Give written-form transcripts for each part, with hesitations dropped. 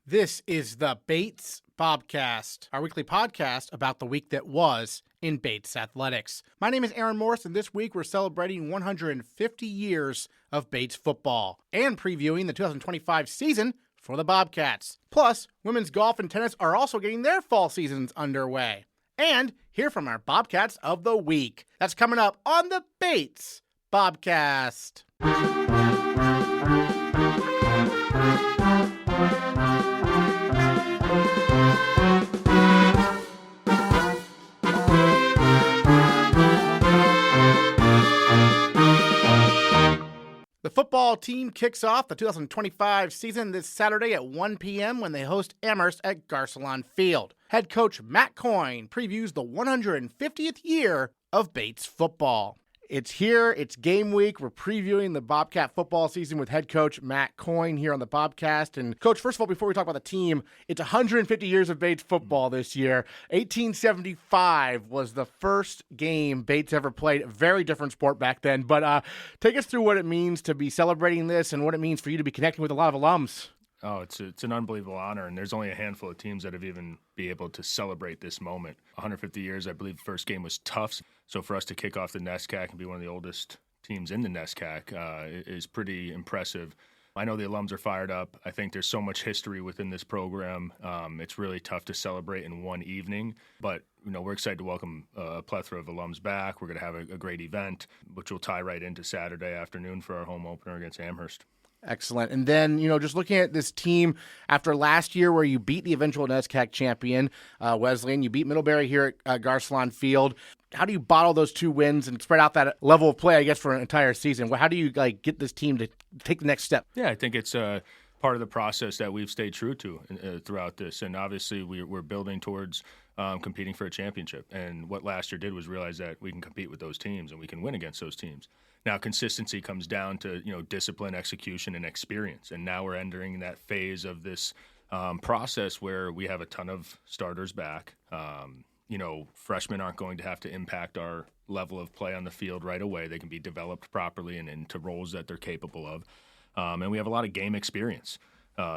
This is the Bates Bobcast, our weekly podcast about the week that was in Bates athletics. My name is Aaron Morris, and this week we're celebrating 150 years of Bates football and previewing the 2025 season for the Bobcats. Plus, women's golf and tennis are also getting their fall seasons underway. And hear from our Bobcats of the week. That's coming up on the Bates Bobcast. The football team kicks off the 2025 season this Saturday at 1 p.m. when they host Amherst at Garcelon Field. Head coach Matt Coyne previews the 150th year of Bates football. It's here, it's game week. We're previewing the Bobcat football season with head coach Matt Coyne here on the Bobcast. And coach, first of all, before we talk about the team, it's 150 years of Bates football this year. 1875 was the first game Bates ever played. A very different sport back then. But take us through what it means to be celebrating this and what it means for you to be connecting with a lot of alums. Oh, it's an unbelievable honor, and there's only a handful of teams that have even been able to celebrate this moment. 150 years, I believe the first game was Tufts, so for us to kick off the NESCAC and be one of the oldest teams in the NESCAC is pretty impressive. I know the alums are fired up. I think there's so much history within this program. It's really tough to celebrate in one evening, but we're excited to welcome a plethora of alums back. We're going to have a great event, which will tie right into Saturday afternoon for our home opener against Amherst. Excellent. And then, just looking at this team after last year where you beat the eventual NESCAC champion, Wesleyan, you beat Middlebury here at Garcelon Field. How do you bottle those two wins and spread out that level of play, I guess, for an entire season? How do you get this team to take the next step? Yeah, I think it's part of the process that we've stayed true to throughout this. And obviously we're building towards competing for a championship. And what last year did was realize that we can compete with those teams and we can win against those teams. Now, consistency comes down to, discipline, execution, and experience. And now we're entering that phase of this process where we have a ton of starters back. Freshmen aren't going to have to impact our level of play on the field right away. They can be developed properly and into roles that they're capable of. And we have a lot of game experience.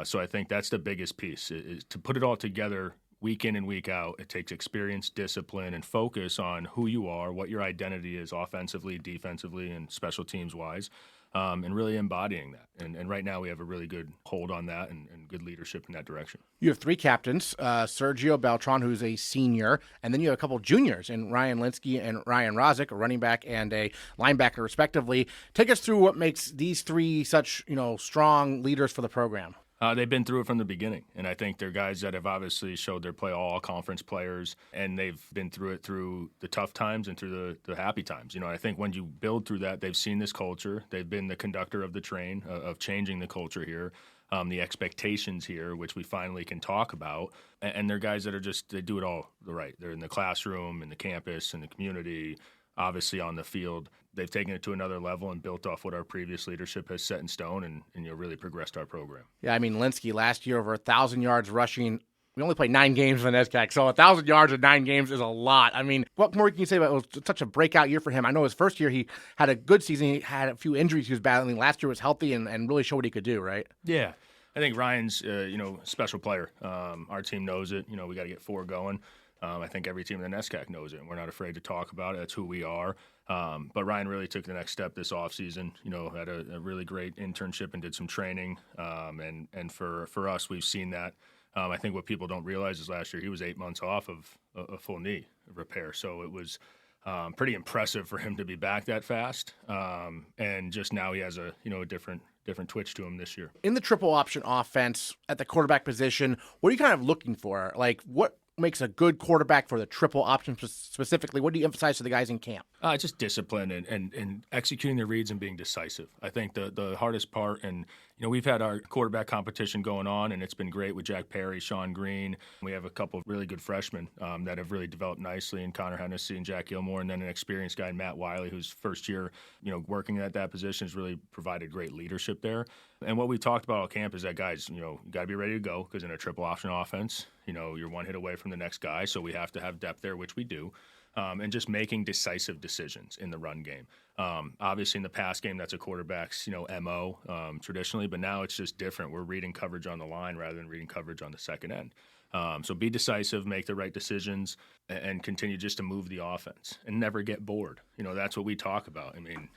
So I think that's the biggest piece, is to put it all together week in and week out. It takes experience, discipline, and focus on who you are, what your identity is offensively, defensively, and special teams-wise, and really embodying that. And right now we have a really good hold on that and good leadership in that direction. You have three captains, Sergio Beltran, who's a senior, and then you have a couple juniors in Ryan Linsky and Ryan Rozick, a running back and a linebacker, respectively. Take us through what makes these three such, strong leaders for the program. They've been through it from the beginning, and I think they're guys that have obviously showed their play, all conference players, and they've been through it through the tough times and through the happy times. I think when you build through that, they've seen this culture. They've been the conductor of the train, of changing the culture here, the expectations here, which we finally can talk about. And they're guys that they do it all right. They're in the classroom, in the campus, in the community, obviously on the field. They've taken it to another level and built off what our previous leadership has set in stone and really progressed our program. Yeah, Linsky last year over 1,000 yards rushing. We only played 9 games in the NESCAC, so 1,000 yards in 9 games is a lot. What more can you say about it? Was such a breakout year for him? I know his first year he had a good season. He had a few injuries he was battling. Last year was healthy and really showed what he could do, right? Yeah. I think Ryan's, a special player. Our team knows it. We got to get 4 going. I think every team in the NESCAC knows it, and we're not afraid to talk about it. That's who we are. But Ryan really took the next step this offseason, had a really great internship and did some training. And for us, we've seen that. I think what people don't realize is last year he was 8 months off of a full knee repair. So it was pretty impressive for him to be back that fast. And just now he has a different twitch to him this year. In the triple option offense at the quarterback position, what are you kind of looking for? What makes a good quarterback for the triple option specifically? What do you emphasize to the guys in camp? Just discipline and executing the reads and being decisive. I think the hardest part, and we've had our quarterback competition going on, and it's been great with Jack Perry, Sean Green. We have a couple of really good freshmen that have really developed nicely, in Connor Hennessy and Jack Gilmore, and then an experienced guy, Matt Wiley, who's first year, working at that position, has really provided great leadership there. And what we talked about at camp is that guys, you got to be ready to go, because in a triple option offense, you're one hit away from the next guy, so we have to have depth there, which we do. and just making decisive decisions in the run game. Obviously, in the pass game, that's a quarterback's MO traditionally, but now it's just different. We're reading coverage on the line rather than reading coverage on the second end. So be decisive, make the right decisions, and continue just to move the offense and never get bored. That's what we talk about. I mean,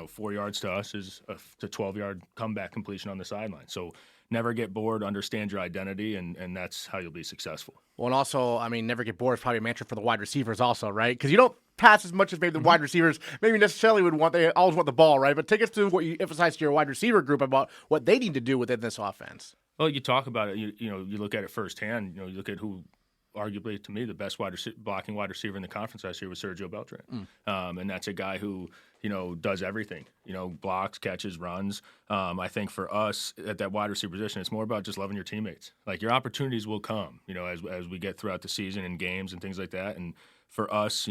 4 yards to us is a 12-yard comeback completion on the sideline. So never get bored, understand your identity, and that's how you'll be successful. Well, and also, I mean, never get bored is probably a mantra for the wide receivers also, right? Because you don't pass as much as maybe the wide receivers maybe necessarily would want. They always want the ball, right? But take us to what you emphasize to your wide receiver group about what they need to do within this offense. Well, you talk about it. You look at it firsthand. You look at who, arguably to me, the best blocking wide receiver in the conference last year was Sergio Beltran, and that's a guy who does everything. Blocks, catches, runs. I think for us at that wide receiver position, it's more about just loving your teammates. Like your opportunities will come. As we get throughout the season and games and things like that. And for us,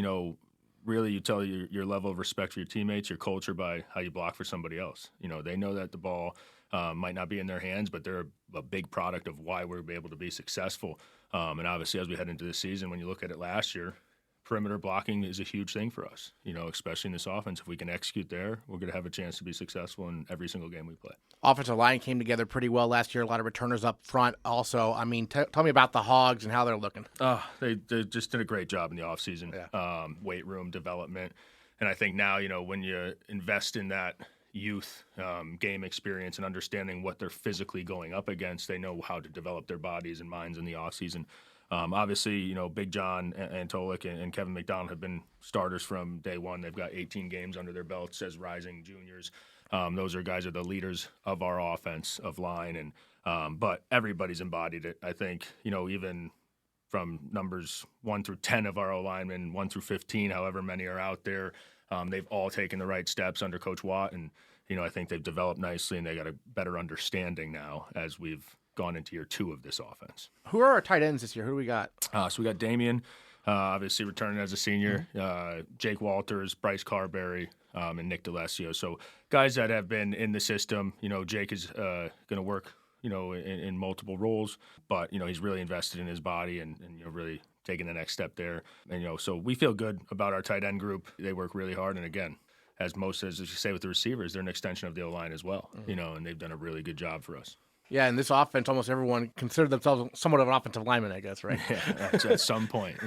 really you tell your level of respect for your teammates, your culture by how you block for somebody else. They know that the ball might not be in their hands, but they're a big product of why we're able to be successful. And obviously, as we head into the season, when you look at it last year, perimeter blocking is a huge thing for us, especially in this offense. If we can execute there, we're going to have a chance to be successful in every single game we play. Offensive line came together pretty well last year. A lot of returners up front also. I mean, tell me about the Hogs and how they're looking. They just did a great job in the offseason, weight room development. And I think now, when you invest in that youth game experience and understanding what they're physically going up against, they know how to develop their bodies and minds in the offseason. Obviously, Big John Antolik and Kevin McDonald have been starters from day one. They've got 18 games under their belts as rising juniors. Those guys are the leaders of our offense of line, and but everybody's embodied it. I think, even from numbers 1 through 10 of our O-linemen, 1 through 15, however many are out there, they've all taken the right steps under Coach Watt, and I think they've developed nicely, and they got a better understanding now as we've gone into year 2 of this offense. Who are our tight ends this year? Who do we got? So we got Damian, obviously returning as a senior, Jake Walters, Bryce Carberry, and Nick DeLessio. So guys that have been in the system. Jake is going to work, in multiple roles, but he's really invested in his body and really taking the next step there. And so we feel good about our tight end group. They work really hard, and again, as you say with the receivers, they're an extension of the O-line as well. And they've done a really good job for us. Yeah, in this offense, almost everyone considered themselves somewhat of an offensive lineman, I guess, right? Yeah, at some point,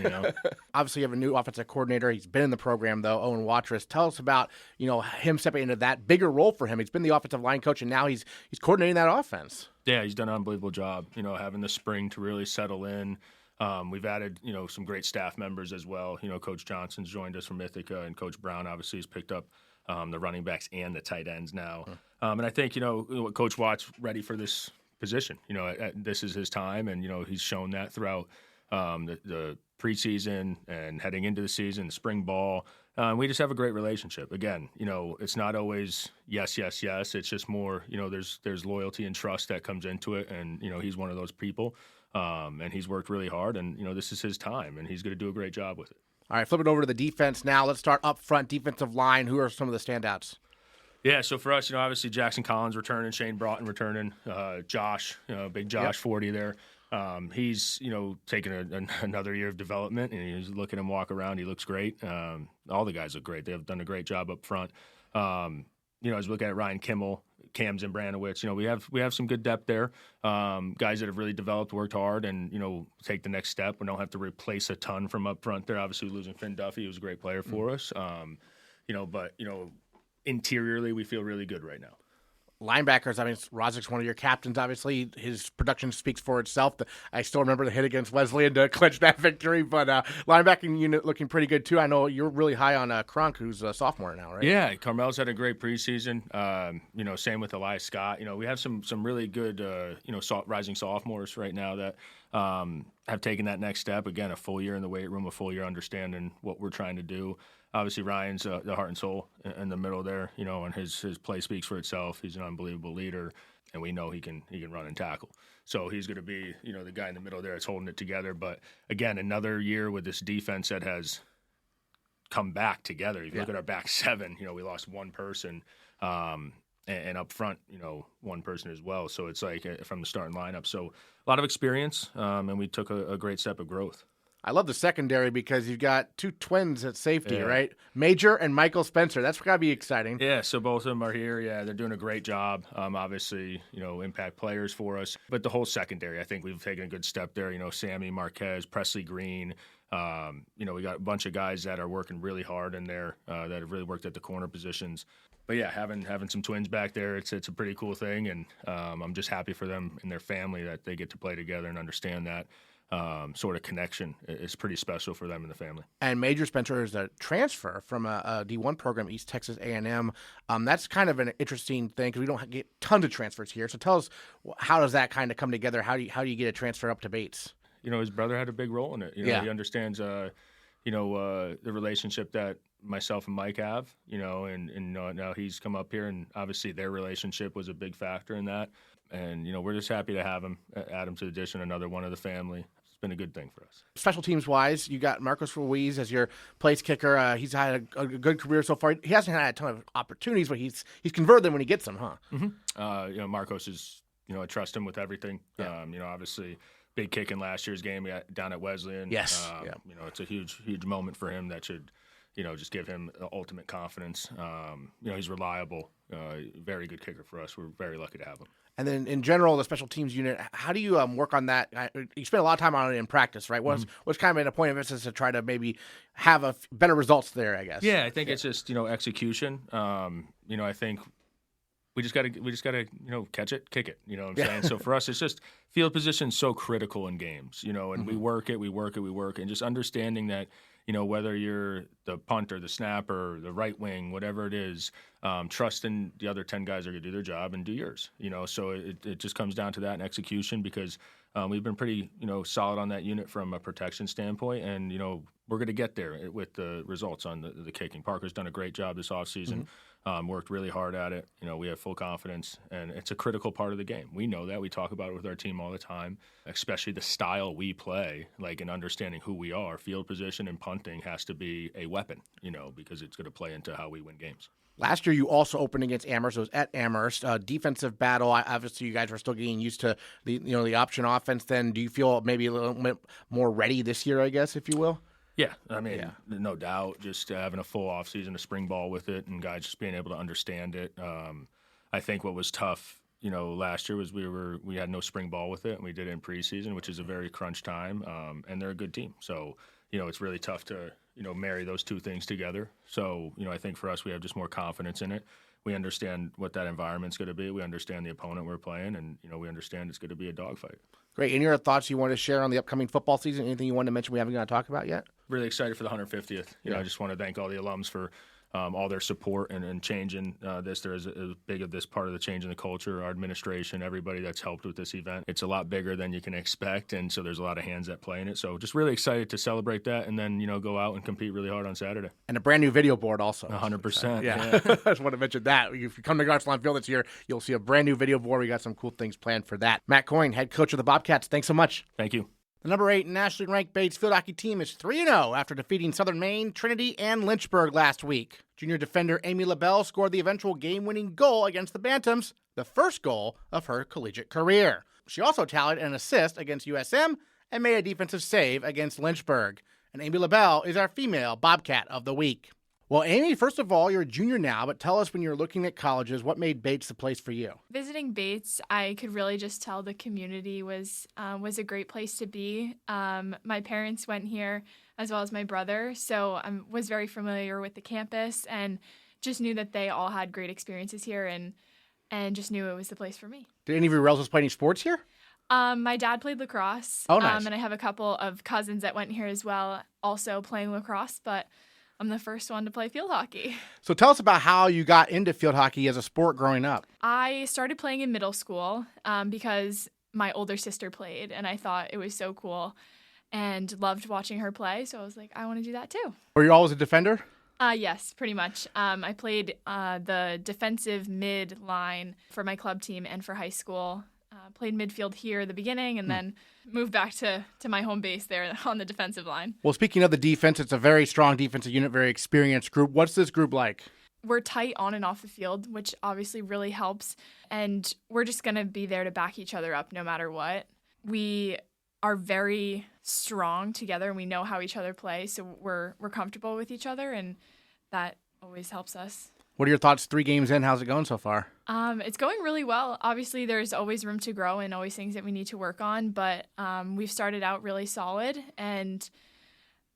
Obviously, you have a new offensive coordinator. He's been in the program, though, Owen Watrous. Tell us about, him stepping into that bigger role for him. He's been the offensive line coach, and now he's coordinating that offense. Yeah, he's done an unbelievable job, having the spring to really settle in. We've added, some great staff members as well. Coach Johnson's joined us from Ithaca, and Coach Brown obviously has picked up the running backs and the tight ends now. And I think, Coach Watt's ready for this position. This is his time, and, he's shown that throughout the preseason and heading into the season, the spring ball. We just have a great relationship. Again, it's not always yes, yes, yes. It's just more, there's loyalty and trust that comes into it, and, he's one of those people. And he's worked really hard, and, this is his time, and he's going to do a great job with it. All right, flip it over to the defense now. Let's start up front, defensive line. Who are some of the standouts? Yeah, so for us, obviously Jackson Collins returning, Shane Broughton returning, Josh, big Josh, 40 there. He's, taking another year of development, and he's looking at him walk around. He looks great. All the guys look great. They've done a great job up front. As we look at Ryan Kimmel, Cam Zambranowicz, we have some good depth there. Guys that have really developed, worked hard, and, take the next step. We don't have to replace a ton from up front there. Obviously, losing Finn Duffy, who was a great player for us. But interiorly, we feel really good right now. Linebackers, Rozik's one of your captains, obviously. His production speaks for itself. I still remember the hit against Wesleyan to clinch that victory, but linebacking unit looking pretty good, too. I know you're really high on Kronk, who's a sophomore now, right? Yeah, Carmel's had a great preseason. Same with Elias Scott. We have some really good, rising sophomores right now that have taken that next step. Again, a full year in the weight room, a full year understanding what we're trying to do. Obviously, Ryan's the heart and soul in the middle there, and his play speaks for itself. He's an unbelievable leader, and we know he can run and tackle. So he's going to be, the guy in the middle there that's holding it together. But, again, another year with this defense that has come back together. If you look at our back seven, we lost one person, and up front, one person as well. So it's like from the starting lineup. So a lot of experience, and we took a great step of growth. I love the secondary because you've got two twins at safety, Yeah. right? Major and Michael Spencer. That's got to be exciting. Yeah, so both of them are here. Yeah, they're doing a great job. Obviously, impact players for us. But the whole secondary, I think we've taken a good step there. Sammy Marquez, Presley Green. We got a bunch of guys that are working really hard in there that have really worked at the corner positions. But yeah, having some twins back there, it's a pretty cool thing, and I'm just happy for them and their family that they get to play together and understand that sort of connection is pretty special for them and the family. And Major Spencer is a transfer from a D1 program, East Texas A&M. That's kind of an interesting thing because we don't get tons of transfers here. So tell us, how does that kind of come together? How do you get a transfer up to Bates? His brother had a big role in it. He understands, the relationship that myself and Mike have, and now he's come up here, and obviously their relationship was a big factor in that. And, we're just happy to have him, add him to the addition, another one of the family. It's been a good thing for us. Special teams-wise, you got Marcos Ruiz as your place kicker. He's had a good career so far. He hasn't had a ton of opportunities, but he's converted them when he gets them, huh? Mm-hmm. Marcos is, I trust him with everything. Yeah. Obviously big kick in last year's game down at Wesleyan. Yes. It's a huge moment for him that should, just give him the ultimate confidence. He's reliable, very good kicker for us. We're very lucky to have him. And then in general, the special teams unit, how do you work on that? You spend a lot of time on it in practice, right? What's kind of a point of emphasis to try to maybe have better results there, I guess? Yeah, I think it's just, execution. I think we just gotta catch it, kick it. You know what I'm saying? So for us, it's just field position so critical in games. And we work it, and just understanding that whether you're the punter, the snapper, the right wing, whatever it is, trusting the other 10 guys are going to do their job and do yours. So it just comes down to that and execution because we've been pretty solid on that unit from a protection standpoint, and we're going to get there with the results on the kicking. Parker's done a great job this offseason. Worked really hard at it. We have full confidence, and it's a critical part of the game. We know that. We talk about it with our team all the time, especially the style we play, like in understanding who we are. Field position and punting has to be a weapon, because it's going to play into how we win games. Last year, you also opened against Amherst. It was at Amherst. Defensive battle. Obviously, you guys were still getting used to the option offense. Then, do you feel maybe a little bit more ready this year, I guess, if you will? Yeah, no doubt. Just having a full offseason, a spring ball with it, and guys just being able to understand it. I think what was tough, last year was we had no spring ball with it, and we did it in preseason, which is a very crunch time. And they're a good team, so it's really tough to marry those two things together. So I think for us, we have just more confidence in it. We understand what that environment's going to be. We understand the opponent we're playing, and we understand it's going to be a dogfight. Great. Any other thoughts you want to share on the upcoming football season? Anything you want to mention we haven't got to talk about yet? Really excited for the 150th. I just want to thank all the alums for all their support and changing this. There is a big of this part of the change in the culture, our administration, everybody that's helped with this event. It's a lot bigger than you can expect, and so there's a lot of hands that play in it. So just really excited to celebrate that and then, go out and compete really hard on Saturday. And a brand new video board also. 100%. Yeah. I just want to mention that. If you come to Garcelon Field this year, you'll see a brand new video board. We got some cool things planned for that. Matt Coyne, head coach of the Bobcats, thanks so much. Thank you. The number 8 nationally ranked Bates field hockey team is 3-0 after defeating Southern Maine, Trinity, and Lynchburg last week. Junior defender Amy LaBelle scored the eventual game-winning goal against the Bantams, the first goal of her collegiate career. She also tallied an assist against USM and made a defensive save against Lynchburg. And Amy LaBelle is our female Bobcat of the week. Well, Amy, first of all, you're a junior now, but tell us when you're looking at colleges, what made Bates the place for you? Visiting Bates, I could really just tell the community was a great place to be. My parents went here as well as my brother, so I was very familiar with the campus and just knew that they all had great experiences here and just knew it was the place for me. Did any of your relatives play any sports here? My dad played lacrosse. Oh, nice. And I have a couple of cousins that went here as well, also playing lacrosse, but I'm the first one to play field hockey. So tell us about how you got into field hockey as a sport growing up. I started playing in middle school because my older sister played, and I thought it was so cool and loved watching her play. So I was like, I want to do that too. Were you always a defender? Yes, pretty much. I played the defensive mid line for my club team and for high school. Played midfield here at the beginning and then moved back to my home base there on the defensive line. Well, speaking of the defense, it's a very strong defensive unit, very experienced group. What's this group like? We're tight on and off the field, which obviously really helps. And we're just going to be there to back each other up no matter what. We are very strong together, and we know how each other play, so we're comfortable with each other, and that always helps us. What are your thoughts 3 games in? How's it going so far? It's going really well. Obviously, there's always room to grow and always things that we need to work on, but we've started out really solid, and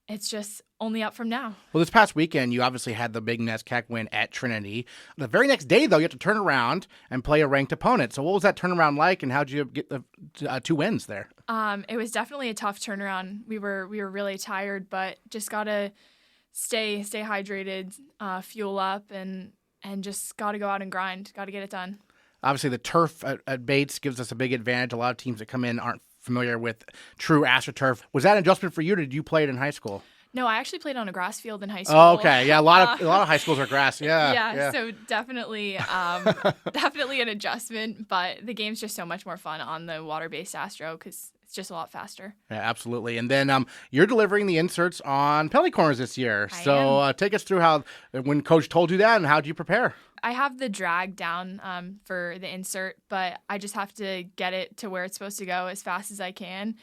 it's just only up from now. Well, this past weekend, you obviously had the big NESCAC win at Trinity. The very next day, though, you have to turn around and play a ranked opponent. So what was that turnaround like, and how did you get the 2 wins there? It was definitely a tough turnaround. We were really tired, but just got to stay hydrated, fuel up, and just got to go out and grind. Got to get it done. Obviously, the turf at Bates gives us a big advantage. A lot of teams that come in aren't familiar with true AstroTurf. Was that an adjustment for you, or did you play it in high school? No, I actually played on a grass field in high school. Oh, okay. Yeah, a lot of high schools are grass. Yeah. So definitely an adjustment, but the game's just so much more fun on the water-based Astro because it's just a lot faster. Yeah, absolutely. And then you're delivering the inserts on penalty corners this year. So take us through when Coach told you that, and how did you prepare? I have the drag down for the insert, but I just have to get it to where it's supposed to go as fast as I can.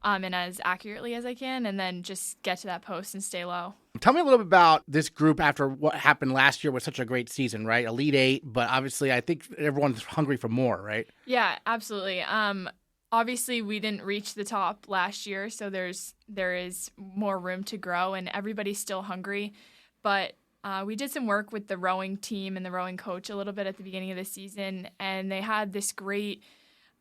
And as accurately as I can, and then just get to that post and stay low. Tell me a little bit about this group after what happened last year with such a great season, right? Elite 8, but obviously I think everyone's hungry for more, right? Yeah, absolutely. Obviously we didn't reach the top last year, so there is more room to grow, and everybody's still hungry. But we did some work with the rowing team and the rowing coach a little bit at the beginning of the season, and they had this great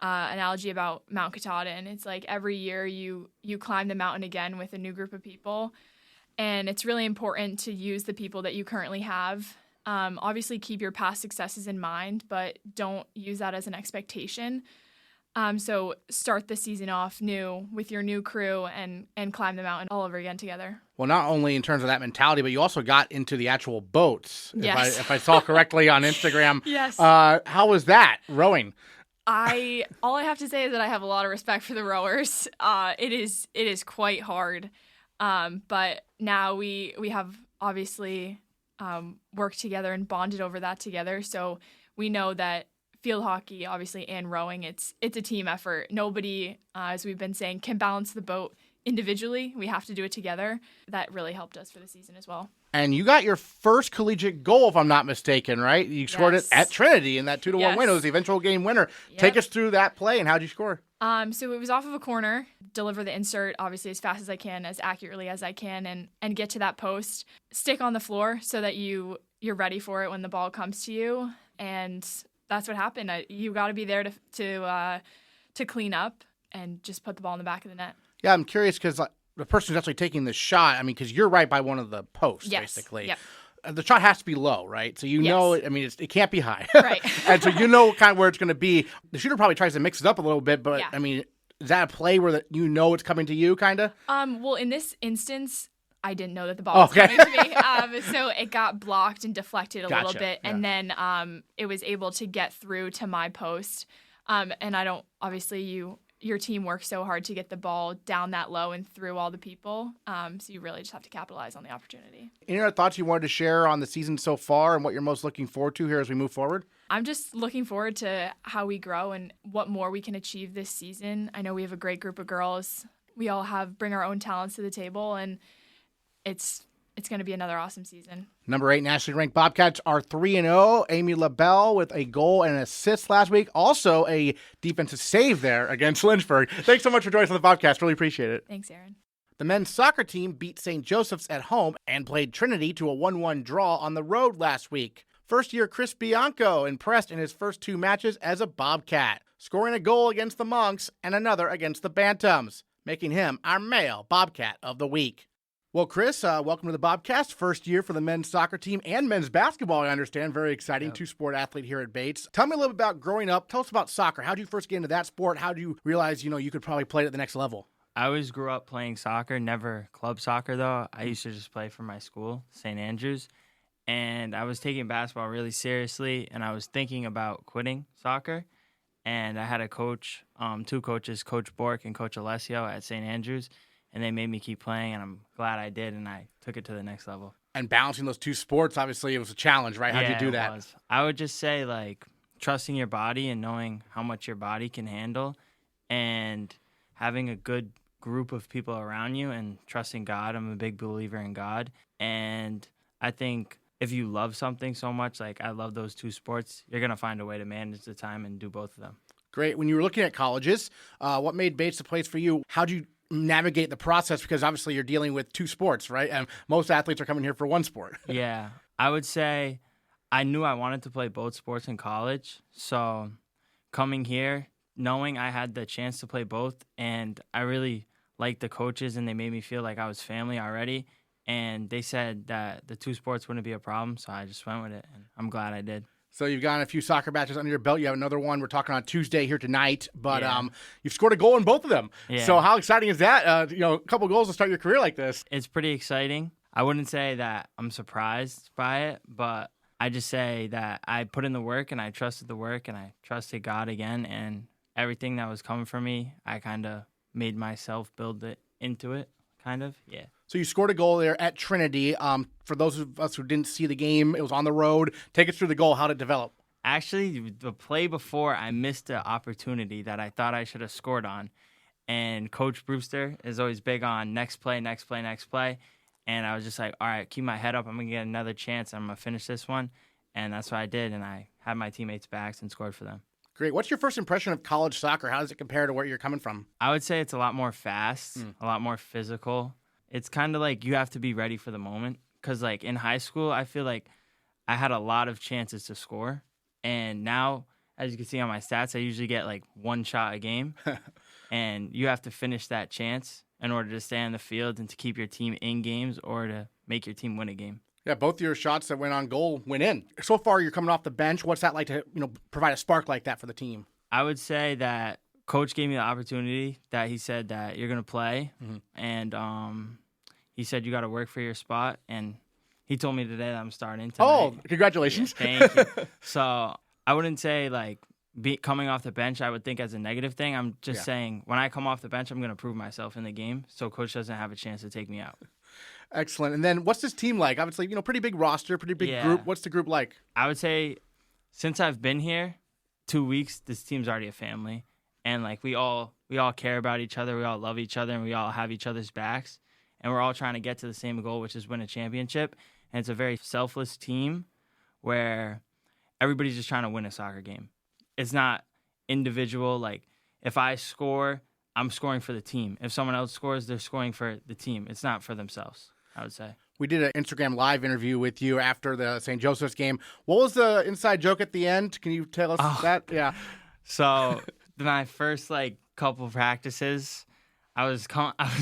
analogy about Mount Katahdin. It's like every year you climb the mountain again with a new group of people, and it's really important to use the people that you currently have. Obviously keep your past successes in mind, but don't use that as an expectation. So start the season off new with your new crew and climb the mountain all over again together. Well, not only in terms of that mentality, but you also got into the actual boats. Yes. If I saw correctly on Instagram. Yes. How was that rowing? All I have to say is that I have a lot of respect for the rowers. It is quite hard. But now we have obviously worked together and bonded over that together. So we know that field hockey, obviously, and rowing, it's a team effort. Nobody, as we've been saying, can balance the boat individually. We have to do it together. That really helped us for the season as well. And you got your first collegiate goal, if I'm not mistaken, right? You scored it at Trinity in that 2-1 win. It was the eventual game winner. Yep. Take us through that play, and how'd you score? So it was off of a corner, deliver the insert, obviously, as fast as I can, as accurately as I can, and get to that post, stick on the floor so that you're ready for it when the ball comes to you. And that's what happened. You got to be there to clean up and just put the ball in the back of the net. Yeah, I'm curious because the person who's actually taking the shot, because you're right by one of the posts, basically. Yep. The shot has to be low, right? So know, it can't be high. Right. And so you know kind of where it's going to be. The shooter probably tries to mix it up a little bit, but, is that a play where it's coming to you, kind of? Well, in this instance, I didn't know that the ball was coming to me. So it got blocked and deflected a little bit, and then it was able to get through to my post. And I don't, obviously, your team works so hard to get the ball down that low and through all the people. So you really just have to capitalize on the opportunity. Any other thoughts you wanted to share on the season so far and what you're most looking forward to here as we move forward? I'm just looking forward to how we grow and what more we can achieve this season. I know we have a great group of girls. We all bring our own talents to the table, and it's going to be another awesome season. Number 8 nationally ranked Bobcats are 3-0. Amy LaBelle with a goal and an assist last week. Also a defensive save there against Lynchburg. Thanks so much for joining us on the podcast. Really appreciate it. Thanks, Aaron. The men's soccer team beat St. Joseph's at home and played Trinity to a 1-1 draw on the road last week. First-year Chris Bianco impressed in his first 2 matches as a Bobcat, scoring a goal against the Monks and another against the Bantams, making him our male Bobcat of the week. Well, Chris, welcome to the Bobcast. First year for the men's soccer team and men's basketball, I understand. Very exciting. Yep. 2-sport athlete here at Bates. Tell me a little bit about growing up. Tell us about soccer. How did you first get into that sport? How did you realize, you could probably play it at the next level? I always grew up playing soccer, never club soccer, though. I used to just play for my school, St. Andrews. And I was taking basketball really seriously, and I was thinking about quitting soccer. And I had a coach, 2 coaches, Coach Bork and Coach Alessio at St. Andrews. And they made me keep playing, and I'm glad I did, and I took it to the next level. And balancing those 2 sports, obviously, it was a challenge, right? How'd you do that? It was. I would just say, trusting your body and knowing how much your body can handle and having a good group of people around you and trusting God. I'm a big believer in God. And I think if you love something so much, like I love those two sports, you're going to find a way to manage the time and do both of them. Great. When you were looking at colleges, what made Bates the place for you? How'd you navigate the process? Because obviously you're dealing with two sports, right? And most athletes are coming here for one sport. Yeah. I would say I knew I wanted to play both sports in college. So coming here, knowing I had the chance to play both, and I really liked the coaches, and they made me feel like I was family already. And they said that the two sports wouldn't be a problem, so I just went with it, and I'm glad I did. So you've gotten a few soccer matches under your belt. You have another one. We're talking on Tuesday here tonight, but Yeah. You've scored a goal in both of them. Yeah. So how exciting is that? A couple goals to start your career like this. It's pretty exciting. I wouldn't say that I'm surprised by it, but I just say that I put in the work, and I trusted the work, and I trusted God again, and everything that was coming for me, I kind of made myself build it into it, kind of, yeah. So you scored a goal there at Trinity. For those of us who didn't see the game, it was on the road. Take us through the goal. How did it develop? Actually, the play before, I missed the opportunity that I thought I should have scored on. And Coach Brewster is always big on next play, next play, next play. And I was just like, all right, keep my head up. I'm going to get another chance. I'm going to finish this one. And that's what I did. And I had my teammates' backs and scored for them. Great. What's your first impression of college soccer? How does it compare to where you're coming from? I would say it's a lot more fast, a lot more physical. It's kind of like you have to be ready for the moment. Because, like, in high school, I feel like I had a lot of chances to score. And now, as you can see on my stats, I usually get, like, one shot a game. And you have to finish that chance in order to stay on the field and to keep your team in games or to make your team win a game. Yeah, both your shots that went on goal went in. So far, you're coming off the bench. What's that like to provide a spark like that for the team? I would say that Coach gave me the opportunity that he said that you're going to play. And he said you got to work for your spot. And he told me today that I'm starting tonight. Oh, congratulations. Yeah, thank you. So I wouldn't say, like, coming off the bench, I would think as a negative thing. I'm just saying when I come off the bench, I'm going to prove myself in the game so Coach doesn't have a chance to take me out. Excellent. And then what's this team like? Obviously, pretty big roster, pretty big group. What's the group like? I would say since I've been here 2 weeks, this team's already a family. And, like, we all care about each other. We all love each other, and we all have each other's backs. And we're all trying to get to the same goal, which is win a championship. And it's a very selfless team where everybody's just trying to win a soccer game. It's not individual. Like, if I score, I'm scoring for the team. If someone else scores, they're scoring for the team. It's not for themselves, I would say. We did an Instagram live interview with you after the St. Joseph's game. What was the inside joke at the end? Can you tell us that? Yeah. So my first, like, couple practices, I was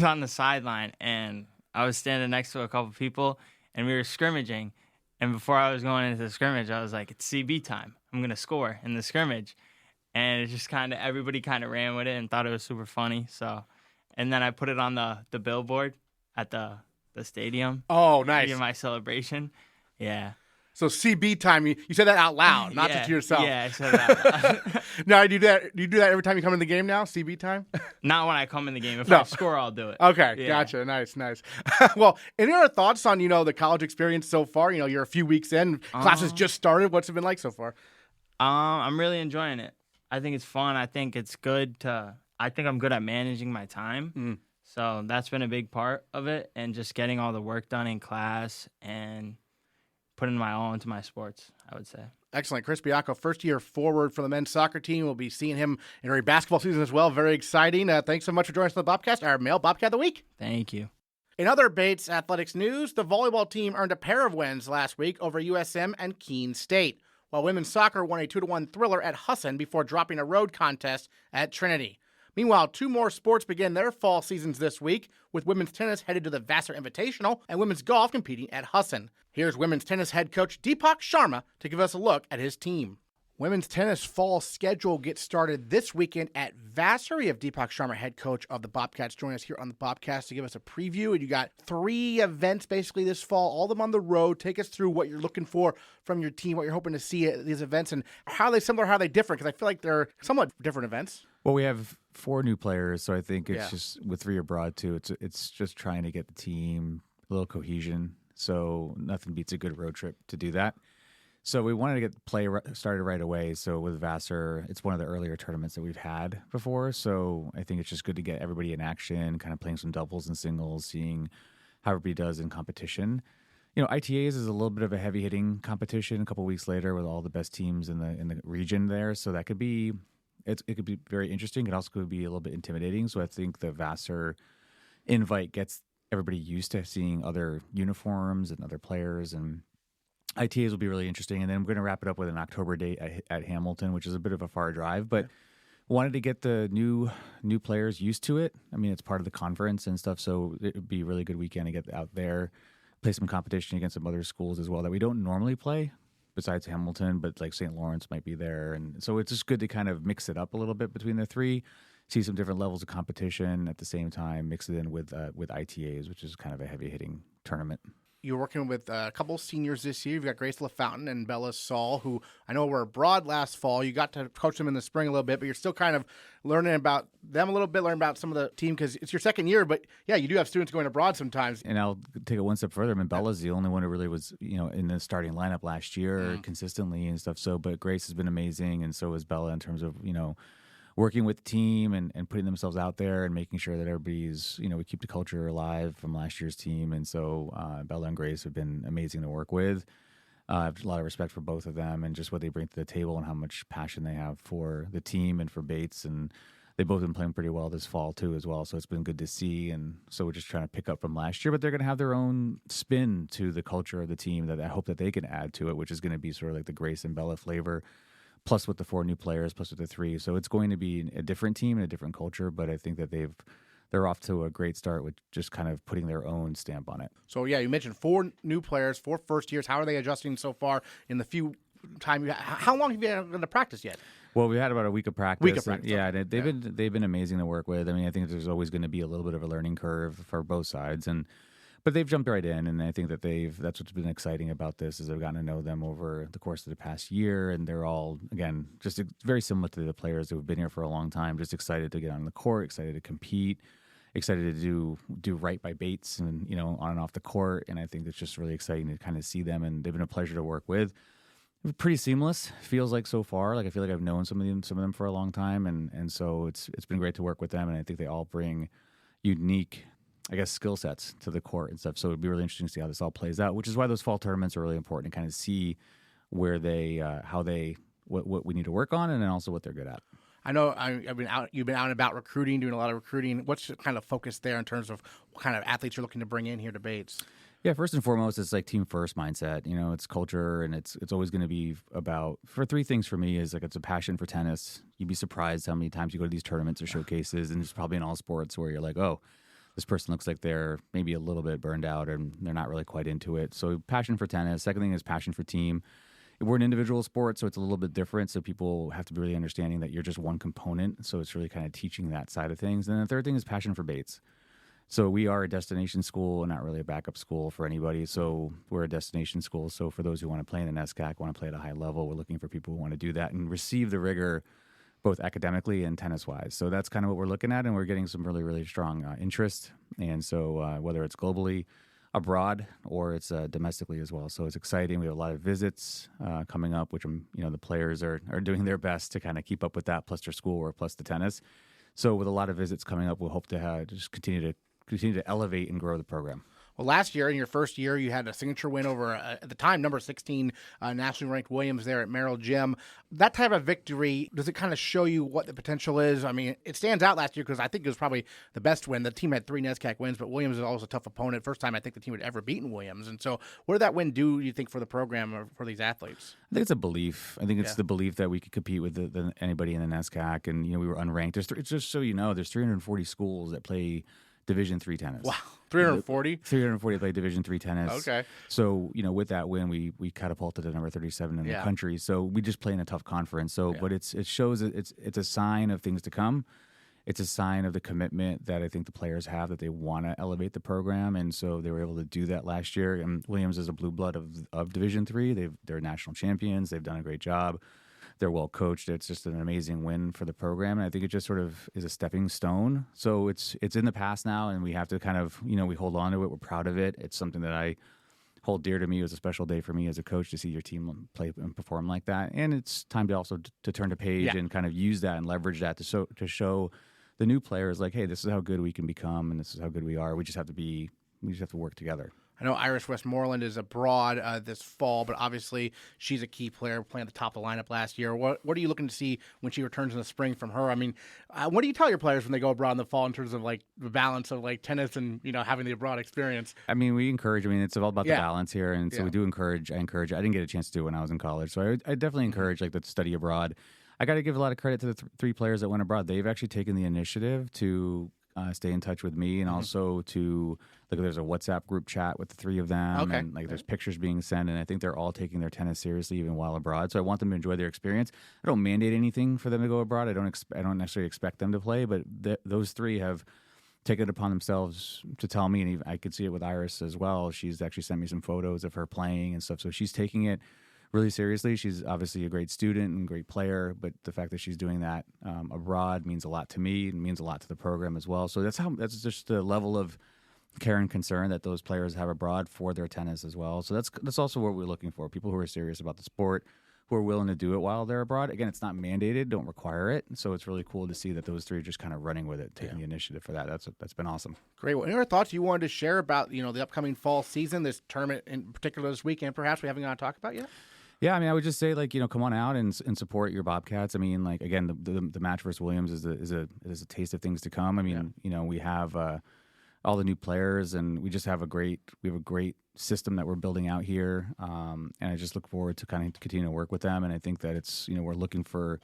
on the sideline, and I was standing next to a couple people, and we were scrimmaging. And before I was going into the scrimmage, I was like, it's CB time. I'm going to score in the scrimmage. And it just everybody kind of ran with it and thought it was super funny. So, and then I put it on the billboard at the stadium. Oh, nice. In my celebration. Yeah. So CB time, you said that out loud, not just to yourself. Yeah, I said that out loud. Now, do you do that every time you come in the game now, CB time? Not when I come in the game. If I score, I'll do it. Okay, gotcha. Nice. Well, any other thoughts on, the college experience so far? You're a few weeks in. Classes just started. What's it been like so far? I'm really enjoying it. I think it's fun. I think it's good I think I'm good at managing my time. So that's been a big part of it, and just getting all the work done in class and putting my all into my sports, I would say. Excellent. Chris Bianco, first-year forward for the men's soccer team. We'll be seeing him in early basketball season as well. Very exciting. Thanks so much for joining us on the Bobcast, our male Bobcat of the Week. Thank you. In other Bates athletics news, the volleyball team earned a pair of wins last week over USM and Keene State, while women's soccer won a 2-1 thriller at Husson before dropping a road contest at Trinity. Meanwhile, 2 more sports begin their fall seasons this week, with women's tennis headed to the Vassar Invitational and women's golf competing at Husson. Here's women's tennis head coach Deepak Sharma to give us a look at his team. Women's tennis fall schedule gets started this weekend at Vassar. We have Deepak Sharma, head coach of the Bobcats, join us here on the Bobcast to give us a preview. And you got 3 events basically this fall, all of them on the road. Take us through what you're looking for from your team, what you're hoping to see at these events, and how are they similar, how are they different? Because I feel like they're somewhat different events. Well, we have 4 new players, so I think it's just with 3 abroad too. It's just trying to get the team a little cohesion. So nothing beats a good road trip to do that. So we wanted to get play started right away. So with Vassar, it's one of the earlier tournaments that we've had before. So I think it's just good to get everybody in action, kind of playing some doubles and singles, seeing how everybody does in competition. ITAs is a little bit of a heavy hitting competition a couple weeks later with all the best teams in the region there. So that could be it could be very interesting. It also could be a little bit intimidating. So I think the Vassar invite gets everybody used to seeing other uniforms and other players, and ITAs will be really interesting. And then we're going to wrap it up with an October date at Hamilton, which is a bit of a far drive, but wanted to get the new players used to it. I mean, it's part of the conference and stuff, so it would be a really good weekend to get out there, play some competition against some other schools as well that we don't normally play besides Hamilton, but like St. Lawrence might be there. And so it's just good to kind of mix it up a little bit between the three, see some different levels of competition at the same time, mix it in with ITAs, which is kind of a heavy-hitting tournament. You're working with a couple seniors this year. You've got Grace LaFountain and Bella Saul, who I know were abroad last fall. You got to coach them in the spring a little bit, but you're still kind of learning about them a little bit, learning about some of the team because it's your second year. But, yeah, you do have students going abroad sometimes. And I'll take it one step further. I mean, Bella's the only one who really was, in the starting lineup last year consistently and stuff. So, but Grace has been amazing, and so has Bella in terms of, working with the team and putting themselves out there and making sure that everybody's, we keep the culture alive from last year's team. And so Bella and Grace have been amazing to work with. I have a lot of respect for both of them and just what they bring to the table and how much passion they have for the team and for Bates. And they've both been playing pretty well this fall too as well. So it's been good to see. And so we're just trying to pick up from last year, but they're going to have their own spin to the culture of the team that I hope that they can add to it, which is going to be sort of like the Grace and Bella flavor. Plus with the 4 new players, plus with the 3. So it's going to be a different team and a different culture, but I think that they're off to a great start with just kind of putting their own stamp on it. So, yeah, you mentioned 4 new players, 4 first years. How are they adjusting so far in the few time you how long have you been in the practice yet? Well, we had about a week of practice. Yeah, they've been amazing to work with. I mean, I think there's always going to be a little bit of a learning curve for both sides, but they've jumped right in, and I think that that's what's been exciting about this is I've gotten to know them over the course of the past year, and they're all, again, just very similar to the players who have been here for a long time, just excited to get on the court, excited to compete, excited to do right by Bates and, on and off the court, and I think it's just really exciting to kind of see them, and they've been a pleasure to work with. Pretty seamless, feels like so far. Like I feel like I've known some of them for a long time, and so it's been great to work with them, and I think they all bring unique skill sets to the court and stuff. So it'd be really interesting to see how this all plays out, which is why those fall tournaments are really important to kind of see where what we need to work on and then also what they're good at. I know you've been out and about recruiting, doing a lot of recruiting. What's the kind of focus there in terms of what kind of athletes you're looking to bring in here to Bates? Yeah, first and foremost, it's like team first mindset. It's culture, and it's always going to be about, for 3 things for me, is like it's a passion for tennis. You'd be surprised how many times you go to these tournaments or showcases, and it's probably in all sports where you're like, oh, this person looks like they're maybe a little bit burned out and they're not really quite into it. So passion for tennis. Second thing is passion for team. We're an individual sport, so it's a little bit different. So people have to be really understanding that you're just one component. So it's really kind of teaching that side of things. And the third thing is passion for Bates. So we are a destination school and not really a backup school for anybody. So we're a destination school. So for those who want to play in the NESCAC, want to play at a high level, we're looking for people who want to do that and receive the rigor both academically and tennis-wise. So that's kind of what we're looking at, and we're getting some really, really strong interest. And so whether it's globally, abroad, or it's domestically as well. So it's exciting. We have a lot of visits coming up, which the players are doing their best to kind of keep up with that, plus their schoolwork, plus the tennis. So with a lot of visits coming up, we'll hope to just continue to elevate and grow the program. Well, last year, in your first year, you had a signature win over, at the time, number 16 nationally ranked Williams there at Merrill Gym. That type of victory, does it kind of show you what the potential is? I mean, it stands out last year because I think it was probably the best win. The team had 3 NESCAC wins, but Williams is always a tough opponent. First time I think the team had ever beaten Williams. And so what did that win do, you think, for the program or for these athletes? I think it's a belief. I think it's the belief that we could compete with anybody in the NESCAC. And, we were unranked. It's just so there's 340 schools that play Division III tennis. Wow. 340? 340 play Division III tennis. Okay. So, with that win, we catapulted to number 37 in the country. So we just play in a tough conference. So, but it shows that it's a sign of things to come. It's a sign of the commitment that I think the players have, that they want to elevate the program. And so they were able to do that last year. And Williams is a blue blood of Division III. They're national champions. They've done a great job. They're well coached. It's just an amazing win for the program, and I think it just sort of is a stepping stone. So it's in the past now, and we have to kind of we hold on to it. We're proud of it. It's something that I hold dear to me. It was a special day for me as a coach to see your team play and perform like that. And it's time to also to turn the page and kind of use that and leverage that to show the new players like, hey, this is how good we can become, and this is how good we are. We just have to work together. I know Iris Westmoreland is abroad this fall, but obviously she's a key player playing at the top of the lineup last year. What are you looking to see when she returns in the spring from her? I mean, what do you tell your players when they go abroad in the fall in terms of like the balance of like tennis and, having the abroad experience? I mean, we encourage. I mean, it's all about the balance here, and so we do encourage. I didn't get a chance to do it when I was in college, so I definitely encourage like the study abroad. I got to give a lot of credit to the three players that went abroad. They've actually taken the initiative to stay in touch with me, and also to there's a WhatsApp group chat with the three of them, and there's pictures being sent, and I think they're all taking their tennis seriously even while abroad. So I want them to enjoy their experience. I don't mandate anything for them to go abroad. I don't necessarily expect them to play, but those three have taken it upon themselves to tell me, and even, I could see it with Iris as well. She's actually sent me some photos of her playing and stuff, so she's taking it really seriously. She's obviously a great student and great player, but the fact that she's doing that abroad means a lot to me and means a lot to the program as well. So that's just the level of care and concern that those players have abroad for their tennis as well. So that's also what we're looking for, people who are serious about the sport, who are willing to do it while they're abroad. Again, it's not mandated, don't require it. So it's really cool to see that those three are just kind of running with it, taking the initiative for that. That's been awesome. Great. Well, any other thoughts you wanted to share about, the upcoming fall season, this tournament in particular this weekend, perhaps we haven't got to talk about yet? Yeah, I mean, I would just say, come on out and support your Bobcats. I mean, again, the match versus Williams is a taste of things to come. I mean, we have all the new players, and we have a great system that we're building out here. And I just look forward to kind of continue to work with them. And I think that it's, we're looking for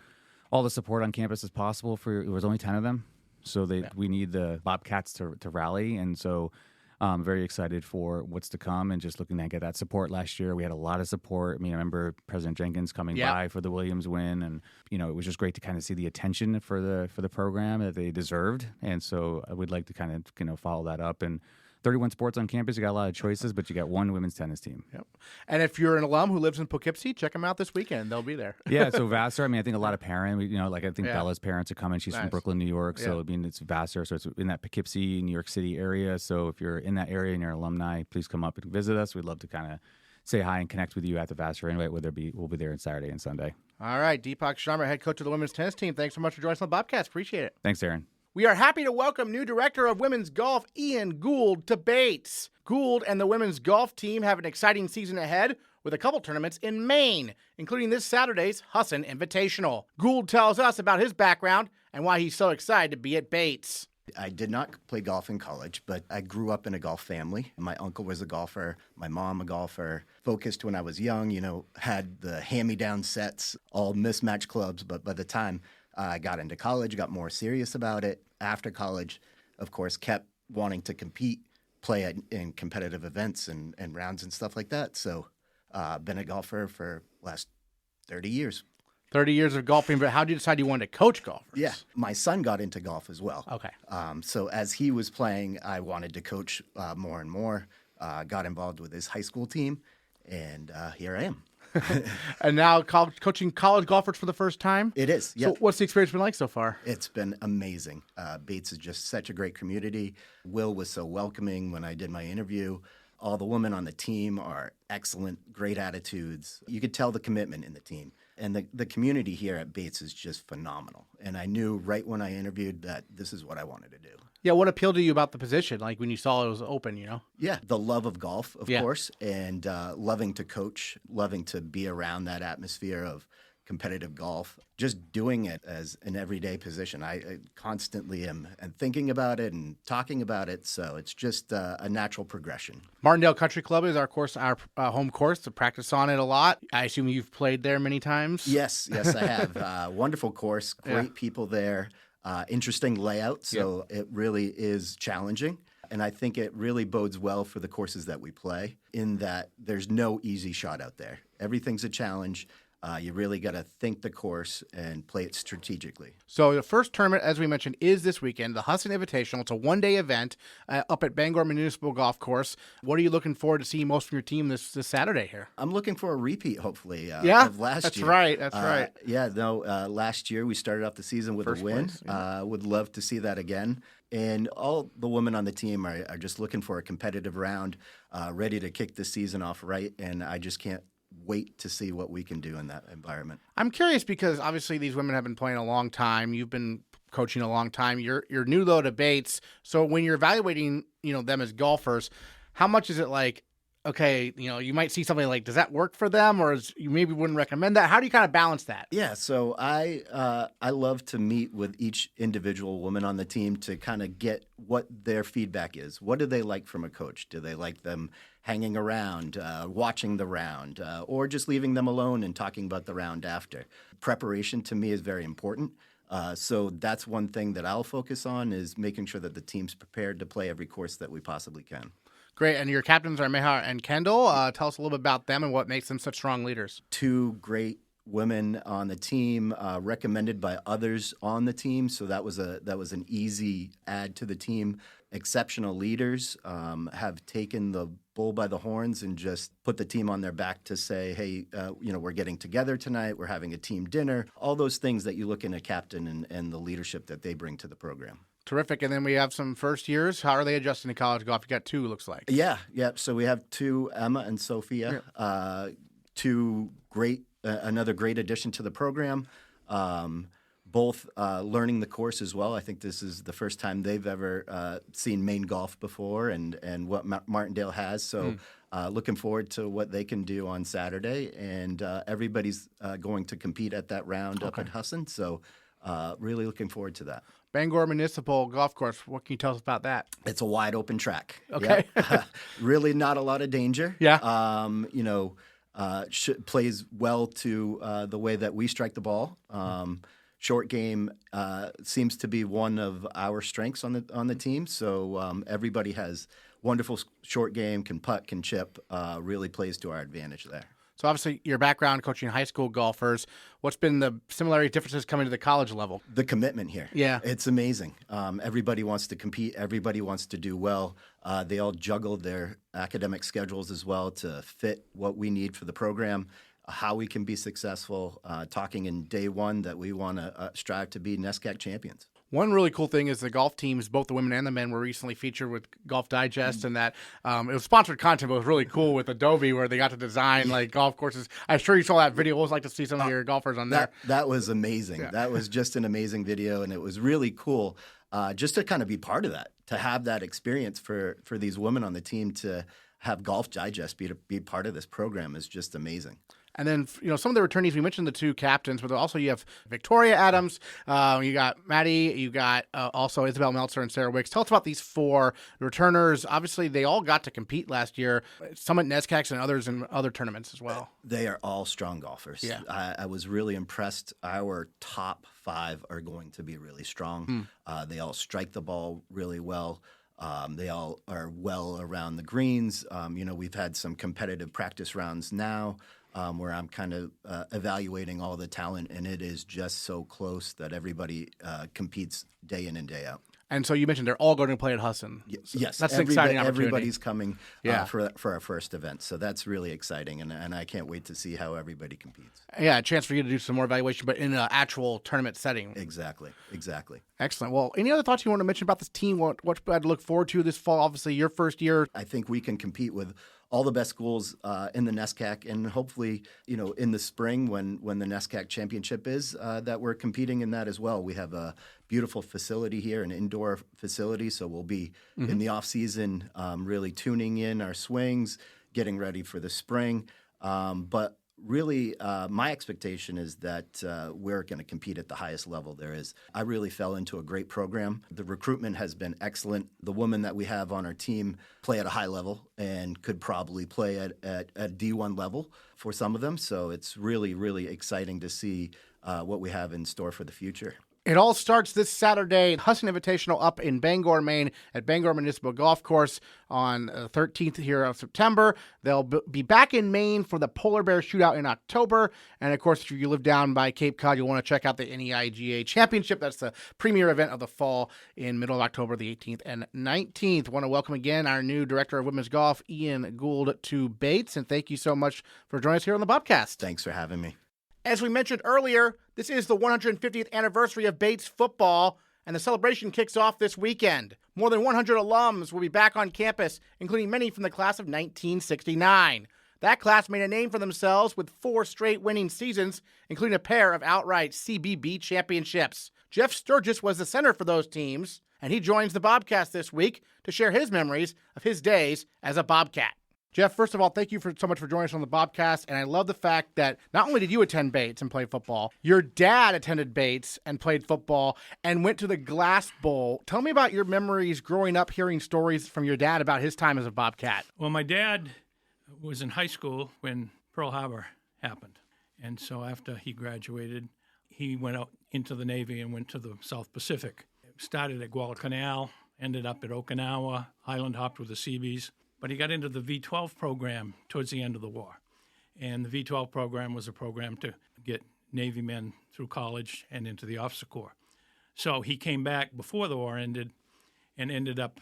all the support on campus as possible. There's only 10 of them, so we need the Bobcats to rally, and so. Very excited for what's to come, and just looking to get that support. Last year, we had a lot of support. I mean, I remember President Jenkins coming by for the Williams win, and it was just great to kind of see the attention for the program that they deserved. And so I would like to kind of follow that up. And 31 sports on campus, you got a lot of choices, but you got one women's tennis team. Yep. And if you're an alum who lives in Poughkeepsie, check them out this weekend. They'll be there. Yeah, so Vassar, I mean, I think a lot of parents, I think Bella's parents are coming. She's from Brooklyn, New York. So, I mean, it's Vassar. So it's in that Poughkeepsie, New York City area. So if you're in that area and you're an alumni, please come up and visit us. We'd love to kind of say hi and connect with you at the Vassar Invite, we'll be there on Saturday and Sunday. All right, Deepak Sharma, head coach of the women's tennis team. Thanks so much for joining us on the Bobcast. Appreciate it. Thanks, Aaron. We are happy to welcome new director of women's golf, Ian Gould, to Bates. Gould and the women's golf team have an exciting season ahead with a couple tournaments in Maine, including this Saturday's Husson Invitational. Gould tells us about his background and why he's so excited to be at Bates. I did not play golf in college, but I grew up in a golf family. My uncle was a golfer, my mom a golfer. Focused when I was young, had the hand-me-down sets, all mismatched clubs, but by the time I got into college, got more serious about it. After college, of course, kept wanting to compete, play in competitive events and rounds and stuff like that. So been a golfer for the last 30 years. 30 years of golfing, but how did you decide you wanted to coach golfers? Yeah, my son got into golf as well. Okay. So as he was playing, I wanted to coach more and more, got involved with his high school team, and here I am. And now coaching college golfers for the first time? It is, yeah. So what's the experience been like so far? It's been amazing. Bates is just such a great community. Will was so welcoming when I did my interview. All the women on the team are excellent, great attitudes. You could tell the commitment in the team. And the community here at Bates is just phenomenal. And I knew right when I interviewed that this is what I wanted to do. Yeah, what appealed to you about the position, like when you saw it was open, Yeah, the love of golf, of course, and loving to coach, loving to be around that atmosphere of competitive golf, just doing it as an everyday position. I constantly am and thinking about it and talking about it, so it's just a natural progression. Martindale Country Club is our home course to practice on it a lot. I assume you've played there many times? Yes, I have. Wonderful course, great people there, interesting layout, so it really is challenging. And I think it really bodes well for the courses that we play in that there's no easy shot out there. Everything's a challenge. You really got to think the course and play it strategically. So the first tournament, as we mentioned, is this weekend, the Husson Invitational. It's a one-day event up at Bangor Municipal Golf Course. What are you looking forward to seeing most from your team this Saturday here? I'm looking for a repeat, hopefully, of last that's year. That's right. Yeah, no, last year we started off the season with first a win. Place, would love to see that again. And all the women on the team are just looking for a competitive round, ready to kick the season off right. And I just can't wait to see what we can do in that environment. I'm curious because obviously these women have been playing a long time. You've been coaching a long time. You're new though to Bates. So when you're evaluating, them as golfers, how much is it like, okay, you might see something like, does that work for them, or you maybe wouldn't recommend that? How do you kind of balance that? Yeah, so I love to meet with each individual woman on the team to kind of get what their feedback is. What do they like from a coach? Do they like them hanging around, watching the round, or just leaving them alone and talking about the round after? Preparation to me is very important. So that's one thing that I'll focus on, is making sure that the team's prepared to play every course that we possibly can. Great. And your captains are Meha and Kendall. Tell us a little bit about them and what makes them such strong leaders. Two great women on the team, recommended by others on the team. So that was an easy add to the team. Exceptional leaders, have taken the bull by the horns and just put the team on their back to say, hey, we're getting together tonight. We're having a team dinner. All those things that you look in a captain and the leadership that they bring to the program. Terrific. And then we have some first years. How are they adjusting to college golf? You got two, looks like. Yeah. So we have two, Emma and Sophia, two great, another great addition to the program. Both learning the course as well. I think this is the first time they've ever seen Maine golf before and what Martindale has. So looking forward to what they can do on Saturday. And everybody's going to compete at that round up at Husson. So really looking forward to that. Bangor Municipal Golf Course. What can you tell us about that? It's a wide open track. Okay. Yeah. Really not a lot of danger. Yeah. Plays well to the way that we strike the ball. Short game seems to be one of our strengths on the team. So everybody has wonderful short game, can putt, can chip. Really plays to our advantage there. So obviously your background coaching high school golfers, what's been the similarity differences coming to the college level? The commitment here. Yeah. It's amazing. Everybody wants to compete. Everybody wants to do well. They all juggle their academic schedules as well to fit what we need for the program, how we can be successful, talking in day one that we want to strive to be NESCAC champions. One really cool thing is the golf teams, both the women and the men, were recently featured with Golf Digest, and that it was sponsored content, but it was really cool with Adobe where they got to design like golf courses. I'm sure you saw that video. It was like to see some of your golfers on there. That was amazing. Yeah. That was just an amazing video, and it was really cool just to kind of be part of that, to have that experience for these women on the team, to have Golf Digest be part of this program is just amazing. And then, some of the returnees, we mentioned the two captains, but also you have Victoria Adams, you got Maddie, you got also Isabel Meltzer and Sarah Wicks. Tell us about these four returners. Obviously, they all got to compete last year, some at NESCACs and others in other tournaments as well. They are all strong golfers. Yeah. I was really impressed. Our top five are going to be really strong. They all strike the ball really well. They all are well around the greens. We've had some competitive practice rounds now. Where I'm kind of evaluating all the talent, and it is just so close that everybody competes day in and day out. And so you mentioned they're all going to play at Husson. Yes, that's an exciting opportunity. Everybody's coming for our first event, so that's really exciting, and I can't wait to see how everybody competes. Yeah, a chance for you to do some more evaluation, but in an actual tournament setting. Exactly. Excellent. Well, any other thoughts you want to mention about this team? What I'd look forward to this fall? Obviously, your first year. I think we can compete with all the best schools in the NESCAC, and hopefully, in the spring when the NESCAC championship is, that we're competing in that as well. We have a beautiful facility here, an indoor facility, so we'll be in the off season really tuning in our swings, getting ready for the spring. But really, my expectation is that we're going to compete at the highest level there is. I really fell into a great program. The recruitment has been excellent. The women that we have on our team play at a high level and could probably play at D1 level for some of them. So it's really, really exciting to see what we have in store for the future. It all starts this Saturday, Husson Invitational up in Bangor, Maine at Bangor Municipal Golf Course on the 13th here of September. They'll be back in Maine for the Polar Bear Shootout in October. And, of course, if you live down by Cape Cod, you'll want to check out the NEIGA Championship. That's the premier event of the fall in middle of October, the 18th and 19th. I want to welcome again our new Director of Women's Golf, Ian Gould, to Bates. And thank you so much for joining us here on the Bobcast. Thanks for having me. As we mentioned earlier, this is the 150th anniversary of Bates football, and the celebration kicks off this weekend. More than 100 alums will be back on campus, including many from the class of 1969. That class made a name for themselves with 4 straight winning seasons, including a pair of outright CBB championships. Jeff Sturgis was the center for those teams, and he joins the Bobcast this week to share his memories of his days as a Bobcat. Jeff, first of all, thank you so much for joining us on the Bobcast, and I love the fact that not only did you attend Bates and play football, your dad attended Bates and played football and went to the Glass Bowl. Tell me about your memories growing up hearing stories from your dad about his time as a Bobcat. Well, my dad was in high school when Pearl Harbor happened, and so after he graduated, he went out into the Navy and went to the South Pacific. Started at Guadalcanal, ended up at Okinawa, island hopped with the Seabees. But he got into the V-12 program towards the end of the war. And the V-12 program was a program to get Navy men through college and into the officer corps. So he came back before the war ended and ended up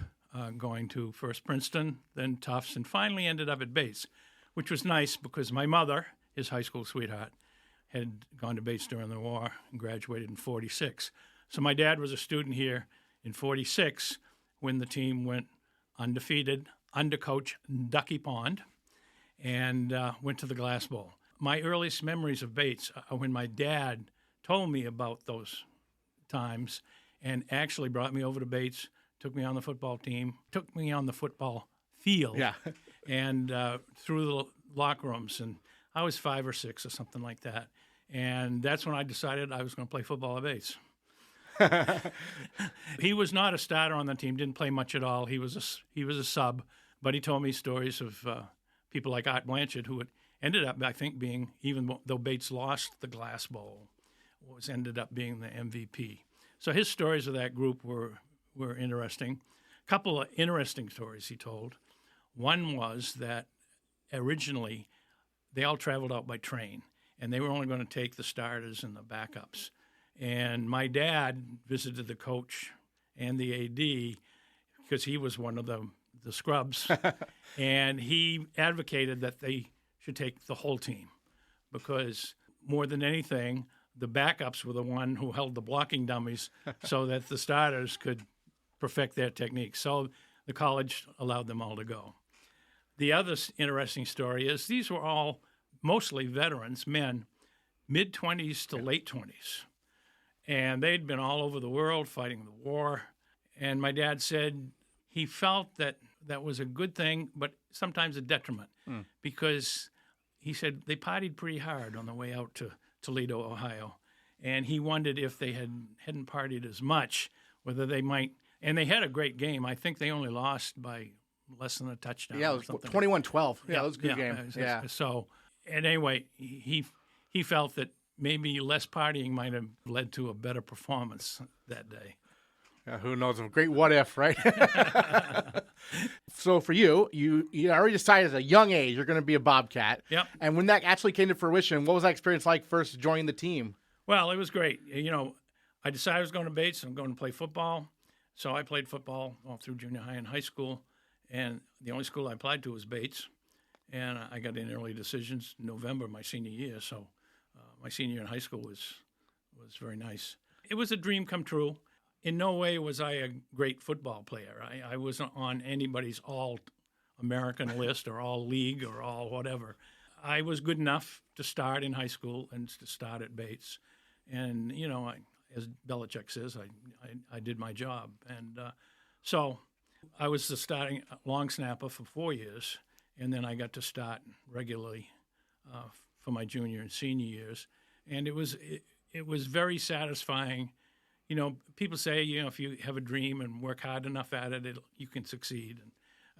going to first Princeton, then Tufts, and finally ended up at Bates, which was nice because my mother, his high school sweetheart, had gone to Bates during the war and graduated in 46. So my dad was a student here in 46 when the team went undefeated under Coach Ducky Pond, and went to the Glass Bowl. My earliest memories of Bates are when my dad told me about those times and actually brought me over to Bates, took me on the football team, took me on the football field, and through the locker rooms. And I was 5 or 6 or something like that. And that's when I decided I was going to play football at Bates. He was not a starter on the team, didn't play much at all. He was a sub. But he told me stories of people like Art Blanchard, who ended up, I think, being, even though Bates lost the Glass Bowl, ended up being the MVP. So his stories of that group were interesting. A couple of interesting stories he told. One was that originally they all traveled out by train, and they were only going to take the starters and the backups. And my dad visited the coach and the AD because he was one of the scrubs, and he advocated that they should take the whole team because more than anything, the backups were the one who held the blocking dummies so that the starters could perfect their technique. So the college allowed them all to go. The other interesting story is these were all mostly veterans, men, mid-20s to late 20s, and they'd been all over the world fighting the war. And my dad said he felt that was a good thing, but sometimes a detriment, because he said they partied pretty hard on the way out to Toledo, Ohio, and he wondered if they hadn't partied as much, whether they might. And they had a great game. I think they only lost by less than a touchdown. Yeah, it was 21-12. Yeah, it was a good game. Yeah. So, and anyway, he felt that maybe less partying might have led to a better performance that day. Yeah, who knows? A great what if, right? So for you already decided at a young age you're going to be a Bobcat. Yep. And when that actually came to fruition, what was that experience like first joining the team? Well, it was great. I decided I was going to Bates. I'm going to play football. So I played football all through junior high and high school. And the only school I applied to was Bates. And I got in early decisions in November, my senior year. So my senior year in high school was very nice. It was a dream come true. In no way was I a great football player. I wasn't on anybody's all-American list or all-league or all whatever. I was good enough to start in high school and to start at Bates. And, as Belichick says, I did my job. And so I was the starting long snapper for 4 years, and then I got to start regularly for my junior and senior years. And it was very satisfying. People say, if you have a dream and work hard enough at it, you can succeed. And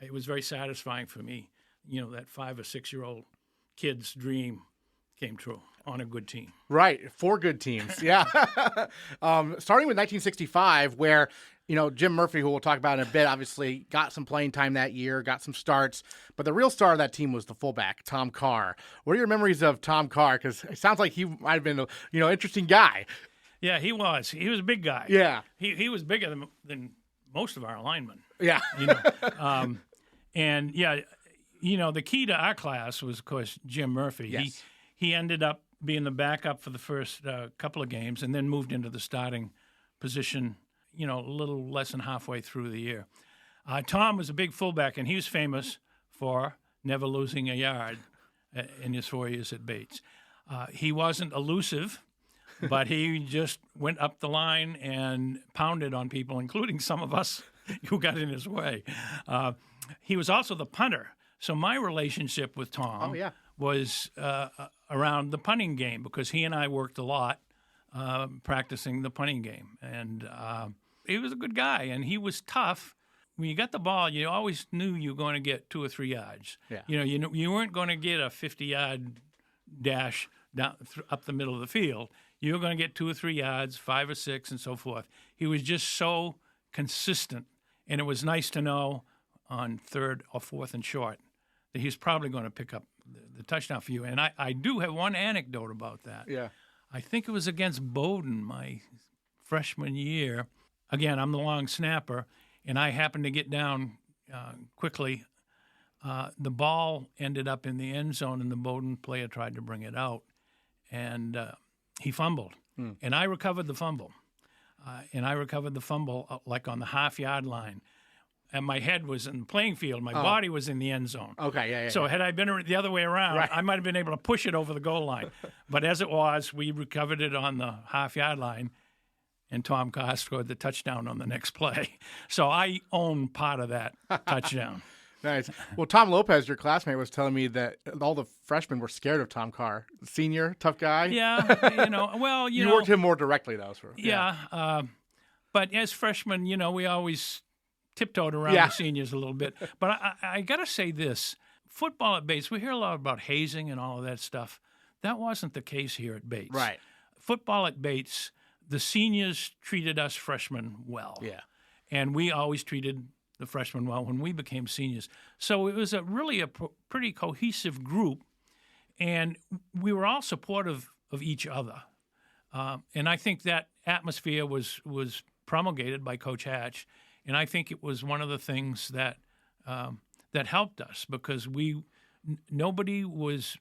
it was very satisfying for me. That 5 or 6 year old kid's dream came true on a good team. Right, 4 good teams. Yeah. Starting with 1965, where Jim Murphy, who we'll talk about in a bit, obviously got some playing time that year, got some starts. But the real star of that team was the fullback, Tom Carr. What are your memories of Tom Carr? Because it sounds like he might have been an interesting guy. Yeah, he was. He was a big guy. Yeah. He was bigger than most of our linemen. Yeah. And, the key to our class was, of course, Jim Murphy. Yes. He ended up being the backup for the first couple of games and then moved into the starting position, a little less than halfway through the year. Tom was a big fullback, and he was famous for never losing a yard in his 4 years at Bates. He wasn't elusive, but he just went up the line and pounded on people, including some of us who got in his way. He was also the punter. So my relationship with Tom was around the punting game, because he and I worked a lot practicing the punting game. And he was a good guy, and he was tough. When you got the ball, you always knew you were going to get 2 or 3 yards. Yeah. You weren't going to get a 50-yard dash down up the middle of the field. You were going to get 2 or 3 yards, 5 or 6, and so forth. He was just so consistent, and it was nice to know on 3rd or 4th and short that he's probably going to pick up the touchdown for you. And I do have one anecdote about that. Yeah. I think it was against Bowdoin my freshman year. Again, I'm the long snapper, and I happened to get down quickly. The ball ended up in the end zone, and the Bowdoin player tried to bring it out, and he fumbled. And I recovered the fumble. Like on the half-yard line. And my head was in the playing field. My body was in the end zone. Okay, yeah. So had I been the other way around, I might have been able to push it over the goal line. But as it was, we recovered it on the half-yard line, and Tom Carr scored the touchdown on the next play. So I own part of that touchdown. Nice. Well, Tom Lopez, your classmate, was telling me that all the freshmen were scared of Tom Carr. Senior, tough guy. Yeah, you worked him more directly, though. But as freshmen, we always tiptoed around the seniors a little bit. But I got to say this. Football at Bates, we hear a lot about hazing and all of that stuff. That wasn't the case here at Bates. Right. Football at Bates, the seniors treated us freshmen well. Yeah. And we always treated the freshmen well when we became seniors. So it was really a pretty cohesive group, and we were all supportive of each other. And I think that atmosphere was promulgated by Coach Hatch. And I think it was one of the things that that helped us, because nobody was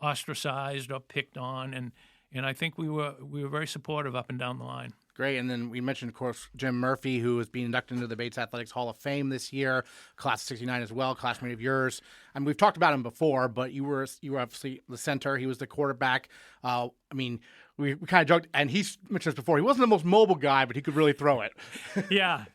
ostracized or picked on, and I think we were very supportive up and down the line. Great. And then we mentioned, of course, Jim Murphy, who is being inducted into the Bates Athletics Hall of Fame this year, class of '69 as well, classmate of yours. I mean, we've talked about him before, but you were obviously the center. He was the quarterback. We kind of joked, and he mentioned this before, he wasn't the most mobile guy, but he could really throw it. Yeah.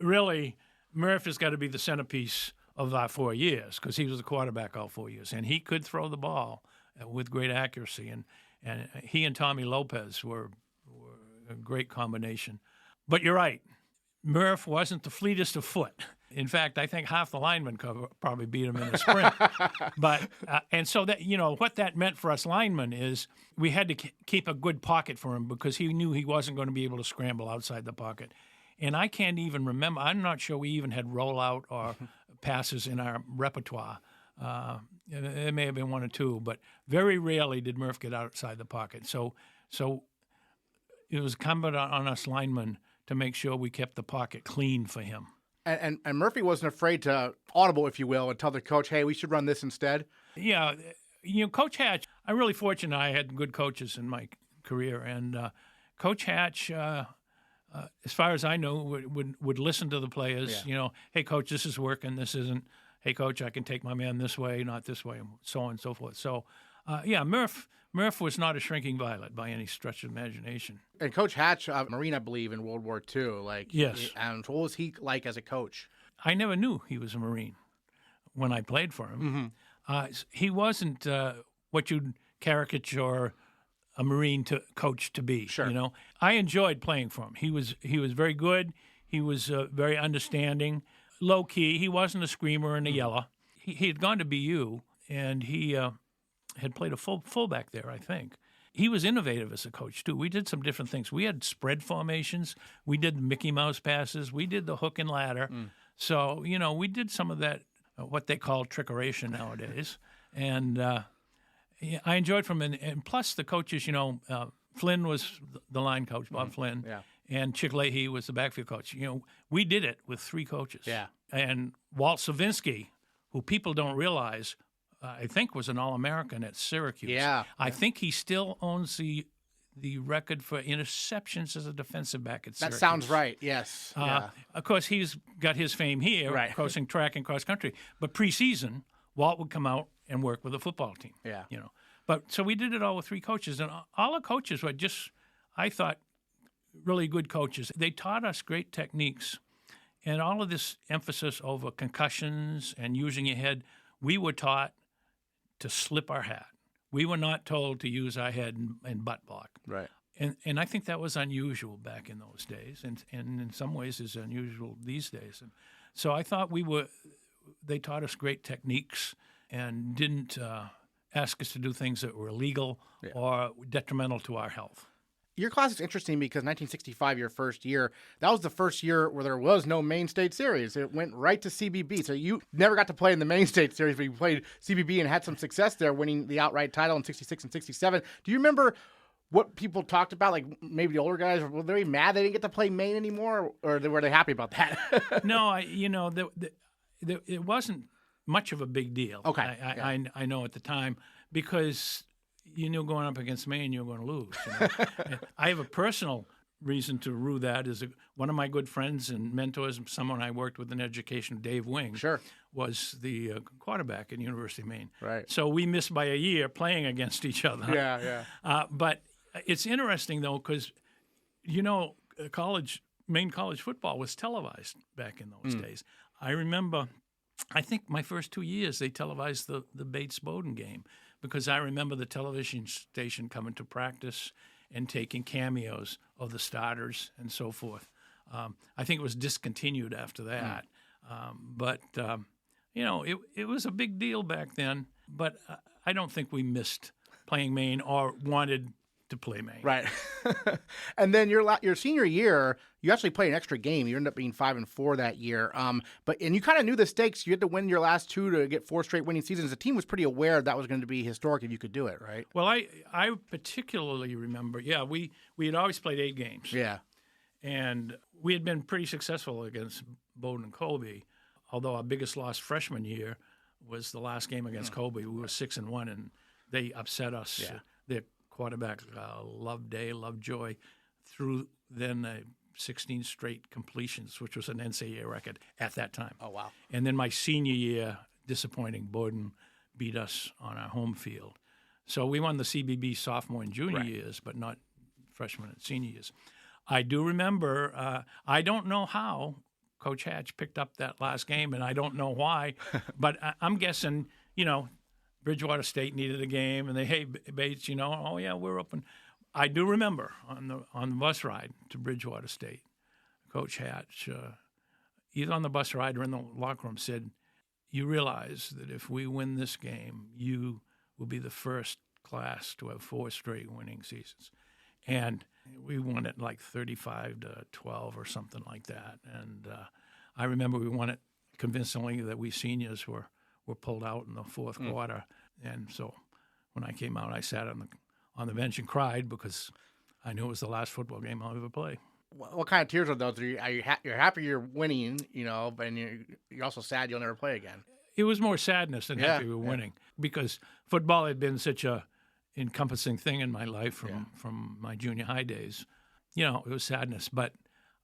Really, Murph has got to be the centerpiece of our 4 years, because he was the quarterback all 4 years, and he could throw the ball with great accuracy. And he and Tommy Lopez were a great combination. But you're right. Murph wasn't the fleetest of foot. In fact, I think half the linemen probably beat him in the sprint. But and so that what that meant for us linemen is we had to keep a good pocket for him, because he knew he wasn't going to be able to scramble outside the pocket. And I can't even remember. I'm not sure we even had rollout or passes in our repertoire. There may have been one or two, but very rarely did Murph get outside the pocket. So it was incumbent on us linemen to make sure we kept the pocket clean for him. And Murphy wasn't afraid to audible, if you will, and tell the coach, hey, we should run this instead. Yeah. Coach Hatch, I'm really fortunate I had good coaches in my career. And Coach Hatch, as far as I know, would listen to the players. Yeah. Hey, Coach, this is working, this isn't. Hey, Coach, I can take my man this way, not this way, and so on and so forth. So, Murph was not a shrinking violet by any stretch of imagination. And Coach Hatch, Marine, I believe, in World War II. Yes. And what was he like as a coach? I never knew he was a Marine when I played for him. Mm-hmm. He wasn't what you'd caricature a Marine coach to be. Sure. I enjoyed playing for him. He was very good. He was very understanding, low key. He wasn't a screamer and a yeller. He had gone to BU, and he had played a fullback there, I think. He was innovative as a coach, too. We did some different things. We had spread formations. We did Mickey Mouse passes. We did the hook and ladder. So, we did some of that, what they call trickeration nowadays. And I enjoyed from him. And plus the coaches, Flynn was the line coach, Bob Flynn. Yeah. And Chick Leahy was the backfield coach. We did it with 3 coaches. Yeah. And Walt Savinsky, who people don't realize, I think was an All-American at Syracuse. Yeah. I think he still owns the the record for interceptions as a defensive back at That Syracuse. sounds right. Yes. Yeah. Of course, he's got his fame here, Right. crossing track and cross country. But preseason, Walt would come out and work with the football team. Yeah. But so we did it all with 3 coaches, and all the coaches were just, I thought, really good coaches. They taught us great techniques, and all of this emphasis over concussions and using your head. We were taught to slip our hat. We were not told to use our head and butt block. Right. And I think that was unusual back in those days, and in some ways is unusual these days. And so I thought they taught us great techniques and didn't ask us to do things that were illegal or detrimental to our health. Your class is interesting because 1965, your first year, that was the first year where there was no main state series. It went right to CBB. So you never got to play in the main state series, but you played CBB and had some success there, winning the outright title in 66 and 67. Do you remember what people talked about, like maybe the older guys? Were they mad they didn't get to play Maine anymore, or were they happy about that? No, it wasn't much of a big deal. Okay. I know at the time, because you knew going up against Maine you were going to lose. I have a personal reason to rue that. Is one of my good friends and mentors, someone I worked with in education, Dave Wing, was the quarterback at University of Maine. Right. So we missed by a year playing against each other. Yeah. But it's interesting, though, because, Maine college football was televised back in those days. I remember, I think my first 2 years, they televised the Bates Bowden game, because I remember the television station coming to practice and taking cameos of the starters and so forth. I think it was discontinued after that. But it was a big deal back then. But I don't think we missed playing Maine or wanted to play Maine. Right. And then your senior year, you actually played an extra game. You ended up being 5-4 that year. And you kind of knew the stakes. You had to win your last 2 to get 4 straight winning seasons. The team was pretty aware that was going to be historic if you could do it, right? Well, I particularly remember, we had always played 8 games. Yeah. And we had been pretty successful against Bowden and Colby, although our biggest loss freshman year was the last game against Colby. We were 6-1, and they upset us. Yeah. Their quarterback, Lovejoy, threw then 16 straight completions, which was an NCAA record at that time. Oh, wow. And then my senior year, disappointing, Bowden beat us on our home field. So we won the CBB sophomore and junior years, but not freshman and senior years. I do remember, I don't know how Coach Hatch picked up that last game, and I don't know why, but I'm guessing, Bridgewater State needed a game, and hey, Bates, we're open. I do remember on the bus ride to Bridgewater State, Coach Hatch, either on the bus ride or in the locker room, said, "You realize that if we win this game, you will be the first class to have 4 straight winning seasons." And we won it like 35-12 or something like that. And I remember we won it convincingly, that we seniors were pulled out in the fourth quarter. And so when I came out, I sat on the bench and cried, because I knew it was the last football game I'll ever play. What kind of tears are those? You're happy you're winning, but you're also sad you'll never play again. It was more sadness than happy we were winning, because football had been such a encompassing thing in my life from my junior high days. It was sadness, but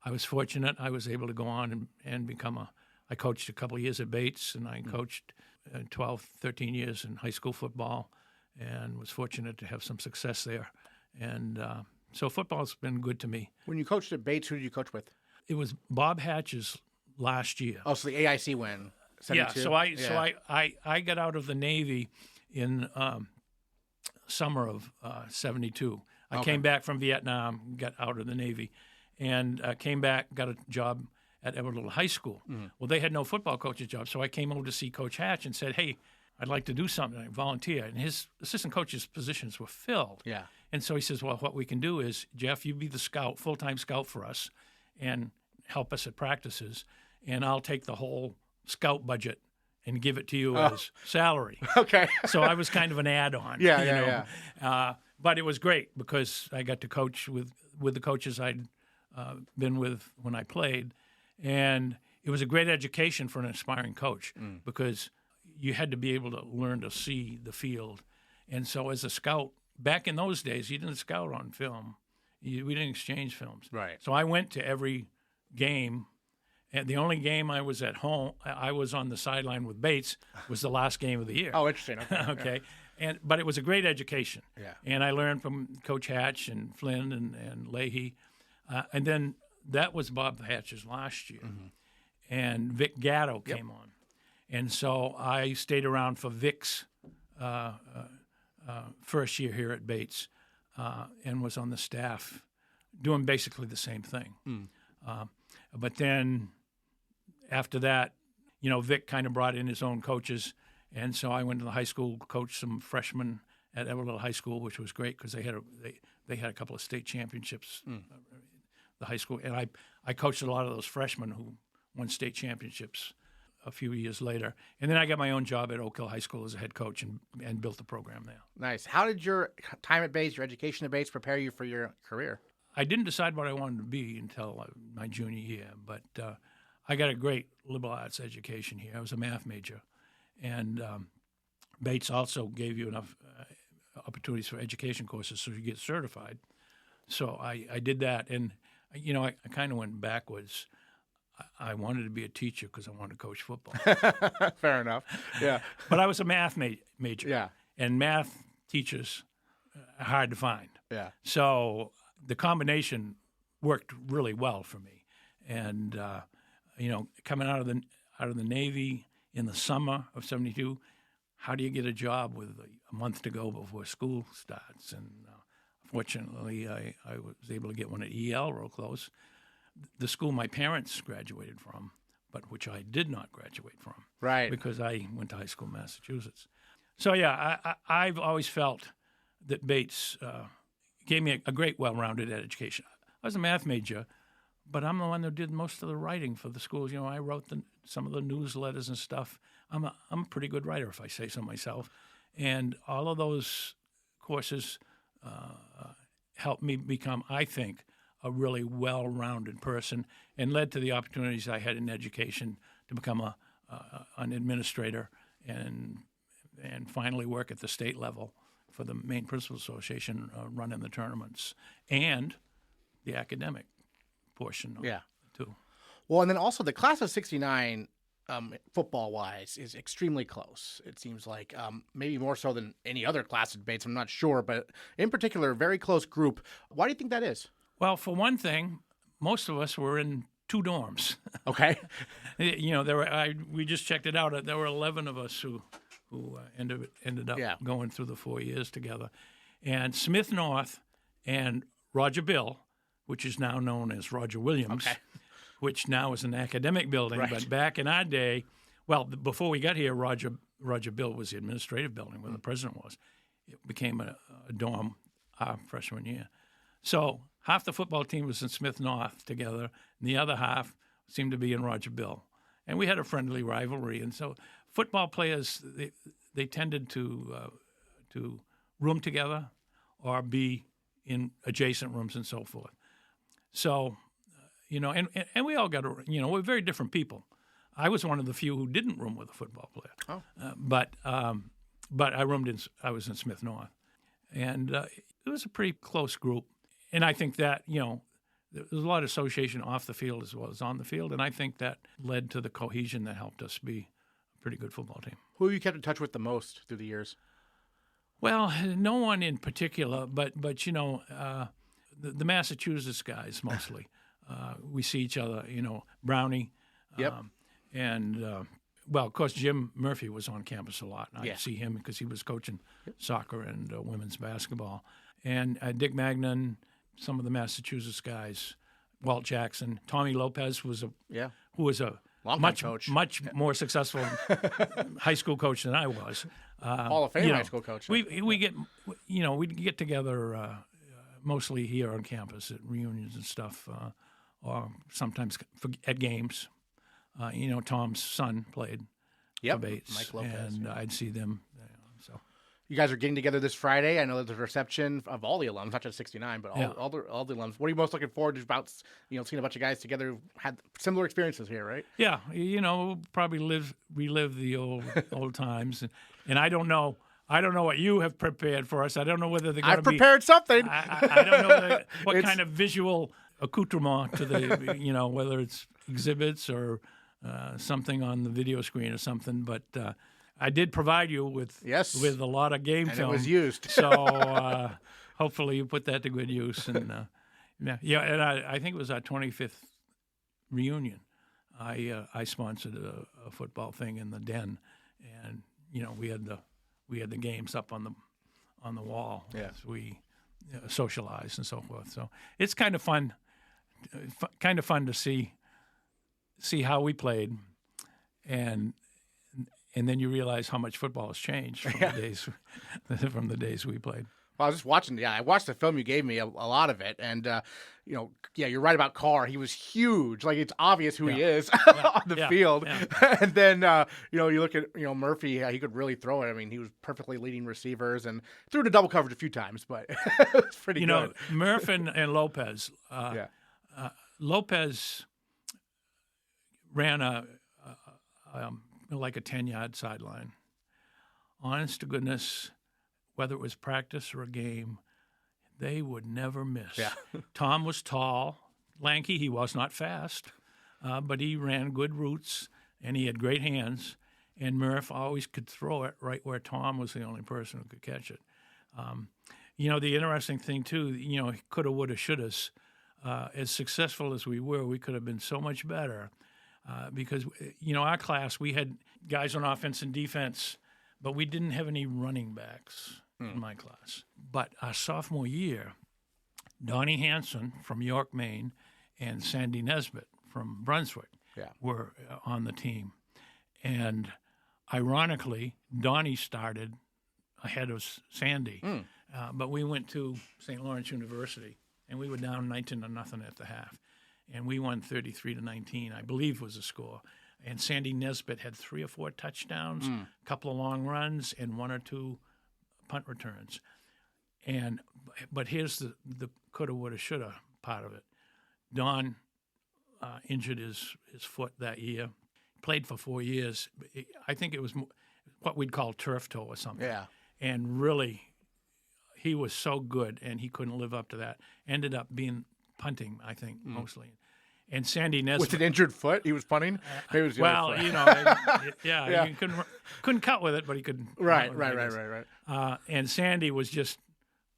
I was fortunate. I was able to go on and become I coached a couple of years at Bates, and I coached 12, 13 years in high school football, and was fortunate to have some success there. And so football's been good to me. When you coached at Bates, who did you coach with? It was Bob Hatch's last year. Oh, so the AIC win. 72? So I got out of the Navy in summer of 72. I came back from Vietnam, got out of the Navy, and came back, got a job at Everett High School. Well, they had no football coach's job, so I came over to see Coach Hatch and said, "Hey, I'd like to do something." I volunteer, and his assistant coach's positions were filled. Yeah. And so he says, "Well, what we can do is, Jeff, you be the scout, full-time scout for us, and help us at practices, and I'll take the whole scout budget and give it to you as salary." Okay. So I was kind of an add-on. But it was great, because I got to coach with the coaches I'd been with when I played. And it was a great education for an aspiring coach, because you had to be able to learn to see the field. And so as a scout back in those days, you didn't scout on film. We didn't exchange films. Right. So I went to every game, and the only game I was at home, I was on the sideline with Bates, was the last game of the year. Oh, interesting. Okay. Okay. But it was a great education. Yeah. And I learned from Coach Hatch and Flynn and Leahy. And then that was Bob Hatch's last year. Mm-hmm. And Vic Gatto came on. And so I stayed around for Vic's first year here at Bates and was on the staff doing basically the same thing. But then after that, Vic kind of brought in his own coaches. And so I went to the high school, coached some freshmen at Everett High School, which was great because they had a couple of state championships, the high school. And I coached a lot of those freshmen who won state championships a few years later. And then I got my own job at Oak Hill High School as a head coach and built the program there. Nice. How did your time at Bates, your education at Bates, prepare you for your career? I didn't decide what I wanted to be until my junior year, but I got a great liberal arts education here. I was a math major. And Bates also gave you enough opportunities for education courses so you get certified. So I did that. And, I kind of went backwards. I wanted to be a teacher because I wanted to coach football. Fair enough. Yeah. But I was a math major. Yeah. And math teachers are hard to find. Yeah. So the combination worked really well for me. And, coming out of the Navy in the summer of '72, how do you get a job with a month to go before school starts? And fortunately, I was able to get one at EL real close. The school my parents graduated from, but which I did not graduate from. Right. Because I went to high school in Massachusetts. So, yeah, I've always felt that Bates gave me a great, well-rounded education. I was a math major, but I'm the one that did most of the writing for the schools. I wrote some of the newsletters and stuff. I'm a pretty good writer, if I say so myself. And all of those courses helped me become, I think, a really well-rounded person and led to the opportunities I had in education to become an administrator and finally work at the state level for the Maine Principals Association, running the tournaments and the academic portion of it, too. Well, and then also the class of '69, football-wise, is extremely close. It seems like maybe more so than any other class at Bates. I'm not sure, but in particular, a very close group. Why do you think that is? Well, for one thing, most of us were in 2 dorms. Okay. We just checked it out. There were 11 of us who ended up going through the 4 years together. And Smith North and Roger Bill, which is now known as Roger Williams, which now is an academic building. Right. But back in our day, before we got here, Roger Bill was the administrative building where the president was. It became a dorm our freshman year. So half the football team was in Smith North together, and the other half seemed to be in Roger Bill. And we had a friendly rivalry. And so football players, they tended to room together or be in adjacent rooms and so forth. So, and we all got we're very different people. I was one of the few who didn't room with a football player. Oh. But I was in Smith North. And it was a pretty close group. And I think that, there was a lot of association off the field as well as on the field, and I think that led to the cohesion that helped us be a pretty good football team. Who have you kept in touch with the most through the years? Well, no one in particular, but the Massachusetts guys mostly. We see each other, Brownie. Yep. Of course, Jim Murphy was on campus a lot, and I'd see him because he was coaching soccer and women's basketball. And Dick Magnan, some of the Massachusetts guys, Walt Jackson, Tommy Lopez who was a much more successful high school coach than I was. Hall of Fame high school coach. We get together mostly here on campus at reunions and stuff, or sometimes at games. Tom's son played for Bates, Mike Lopez, and I'd see them. So. You guys are getting together this Friday. I know there's a reception of all the alums, not just '69, but all the alums. What are you most looking forward to about seeing a bunch of guys together who had similar experiences here, right? Yeah, probably relive the old times, and I don't know. I don't know what you have prepared for us. I don't know whether they're going to I've prepared something. I don't know what kind of visual accoutrement to the, whether it's exhibits or something on the video screen or something. But I did provide you with a lot of game film. It was used. So hopefully you put that to good use. And and I think it was our 25th reunion. I sponsored a football thing in the den, and we had the games up on the wall as we socialized and so forth. So it's kind of fun to see how we played, and then you realize how much football has changed from the days we played. Well, I was just watching. Yeah, I watched the film you gave me, a lot of it, and you're right about Carr. He was huge. Like, it's obvious who he is on the field. Yeah. And then you look at Murphy. He could really throw it. I mean, he was perfectly leading receivers and threw to double coverage a few times, but it was pretty good. Murph and Lopez. Lopez ran like a 10-yard sideline. Honest to goodness. Whether it was practice or a game, they would never miss. Yeah. Tom was tall, lanky. He was not fast, but he ran good routes, and he had great hands. And Murph always could throw it right where Tom was the only person who could catch it. The interesting thing, too, coulda, woulda, shouldas. As successful as we were, we could have been so much better because, our class, we had guys on offense and defense, but we didn't have any running backs in my class. But our sophomore year, Donnie Hanson from York, Maine, and Sandy Nesbitt from Brunswick were on the team. And ironically, Donnie started ahead of Sandy. But we went to St. Lawrence University, and we were down 19-0 at the half. And we won 33-19, I believe was the score. And Sandy Nesbitt had 3 or 4 touchdowns, a couple of long runs, and 1 or 2 punt returns. But here's the coulda, woulda, shoulda part of it. Don injured his foot that year. Played for 4 years. I think it was what we'd call turf toe or something. Yeah. And really, he was so good, and he couldn't live up to that. Ended up being punting, I think, mostly. And Sandy Nesbitt with an injured foot, he was punting. Maybe it was he couldn't cut with it, but he could. Right. And Sandy was just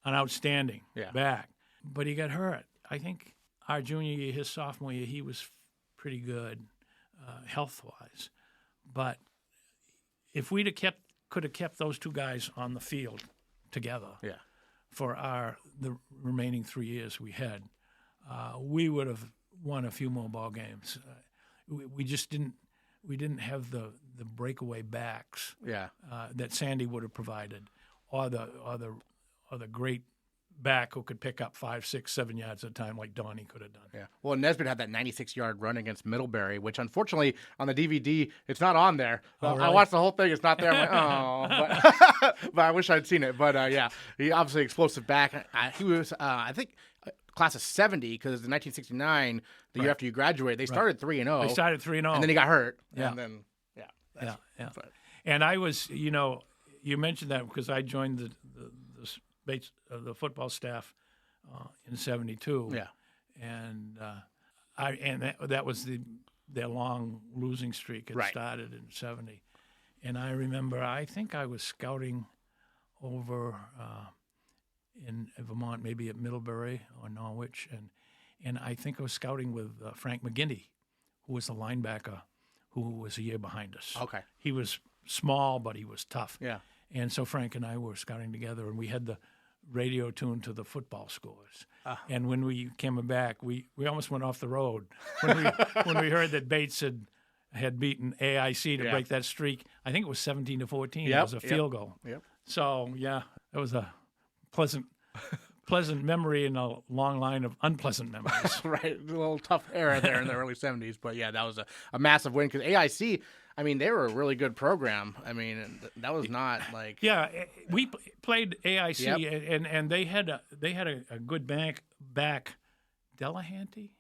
an outstanding back, but he got hurt. I think our junior year, his sophomore year, he was pretty good health-wise. But if could have kept those 2 guys on the field together, for the remaining 3 years we had, we would have won a few more ball games. We just didn't have the breakaway backs that Sandy would have provided, or the great back who could pick up 5, 6, 7 yards at a time like Donnie could have done. Yeah. Well, Nesbitt had that 96-yard run against Middlebury, which unfortunately on the DVD it's not on there. Really? I watched the whole thing; it's not there. I'm like, but I wish I'd seen it. But he obviously explosive back. He was, I think, class of 70 because in 1969, the year after you graduated, they started 3-0. They started 3-0, and then he got hurt. Yeah. And then But. And I was, you mentioned that because I joined the Bates the football staff in '72. Yeah. And that was their long losing streak. It started in '70, and I remember I think I was scouting over in Vermont, maybe at Middlebury or Norwich, and I think I was scouting with Frank McGinty, who was the linebacker who was a year behind us. Okay. He was small, but he was tough. Yeah. And so Frank and I were scouting together, and we had the radio tuned to the football scores. And when we came back, we almost went off the road when we heard that Bates had beaten AIC to break that streak. I think it was 17-14. It was a field goal. Yep. So it was a pleasant memory in a long line of unpleasant memories. Right, a little tough era there in the early 70s, but that was a massive win because AIC, I mean, they were a really good program. I mean, that was not like we played AIC and they had a good back, Delahanty.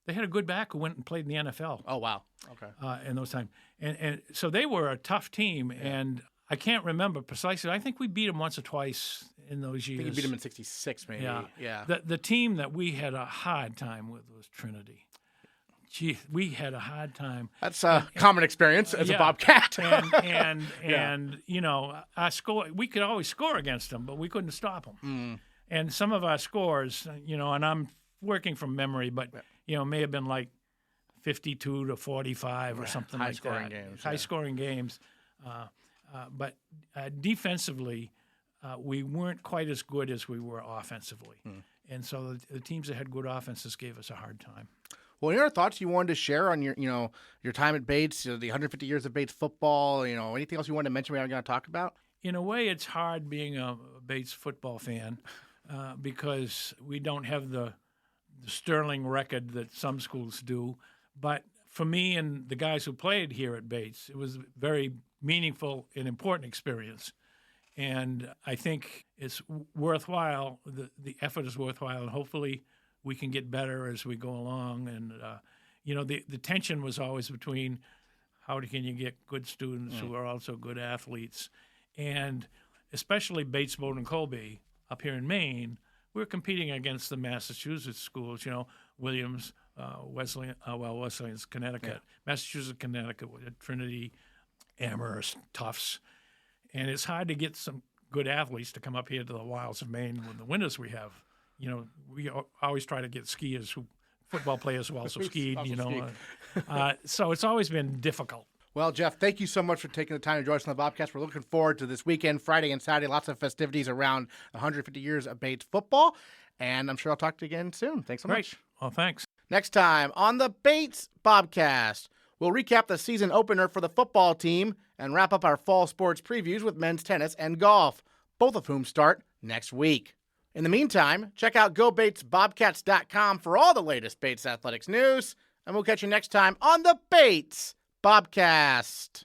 They had a good back who went and played in the NFL. Oh wow, okay. In those times, and so they were a tough team, and I can't remember precisely. I think we beat them once or twice in those years. I think you beat them in '66, maybe. Yeah. The team that we had a hard time with was Trinity. Gee, we had a hard time. That's a common experience as a Bobcat. and you know, our score, we could always score against them, but we couldn't stop them. And some of our scores, you know, and I'm working from memory, but you know, may have been like 52 to 45 or something like that. High-scoring games. But defensively, we weren't quite as good as we were offensively. And so the teams that had good offenses gave us a hard time. Well, any other thoughts you wanted to share on your time at Bates, the 150 years of Bates football, anything else you wanted to mention we aren't going to talk about? In a way, it's hard being a Bates football fan because we don't have the sterling record that some schools do. But for me and the guys who played here at Bates, it was a very meaningful and important experience. And I think it's worthwhile. The effort is worthwhile, and hopefully we can get better as we go along. And, the tension was always between how can you get good students who are also good athletes. And especially Bates, Bowdoin, and Colby up here in Maine, we're competing against the Massachusetts schools, Williams, Wesleyan's Connecticut, Massachusetts, Connecticut, Trinity, Amherst, Tufts. And it's hard to get some good athletes to come up here to the wilds of Maine with the winters we have. We always try to get football players who also skied, so it's always been difficult. Well, Jeff, thank you so much for taking the time to join us on the Bobcast. We're looking forward to this weekend, Friday and Saturday, lots of festivities around 150 years of Bates football. And I'm sure I'll talk to you again soon. Thanks so much. Well, thanks. Next time on the Bates Bobcast, we'll recap the season opener for the football team and wrap up our fall sports previews with men's tennis and golf, both of whom start next week. In the meantime, check out GoBatesBobcats.com for all the latest Bates athletics news, and we'll catch you next time on the Bates Bobcast.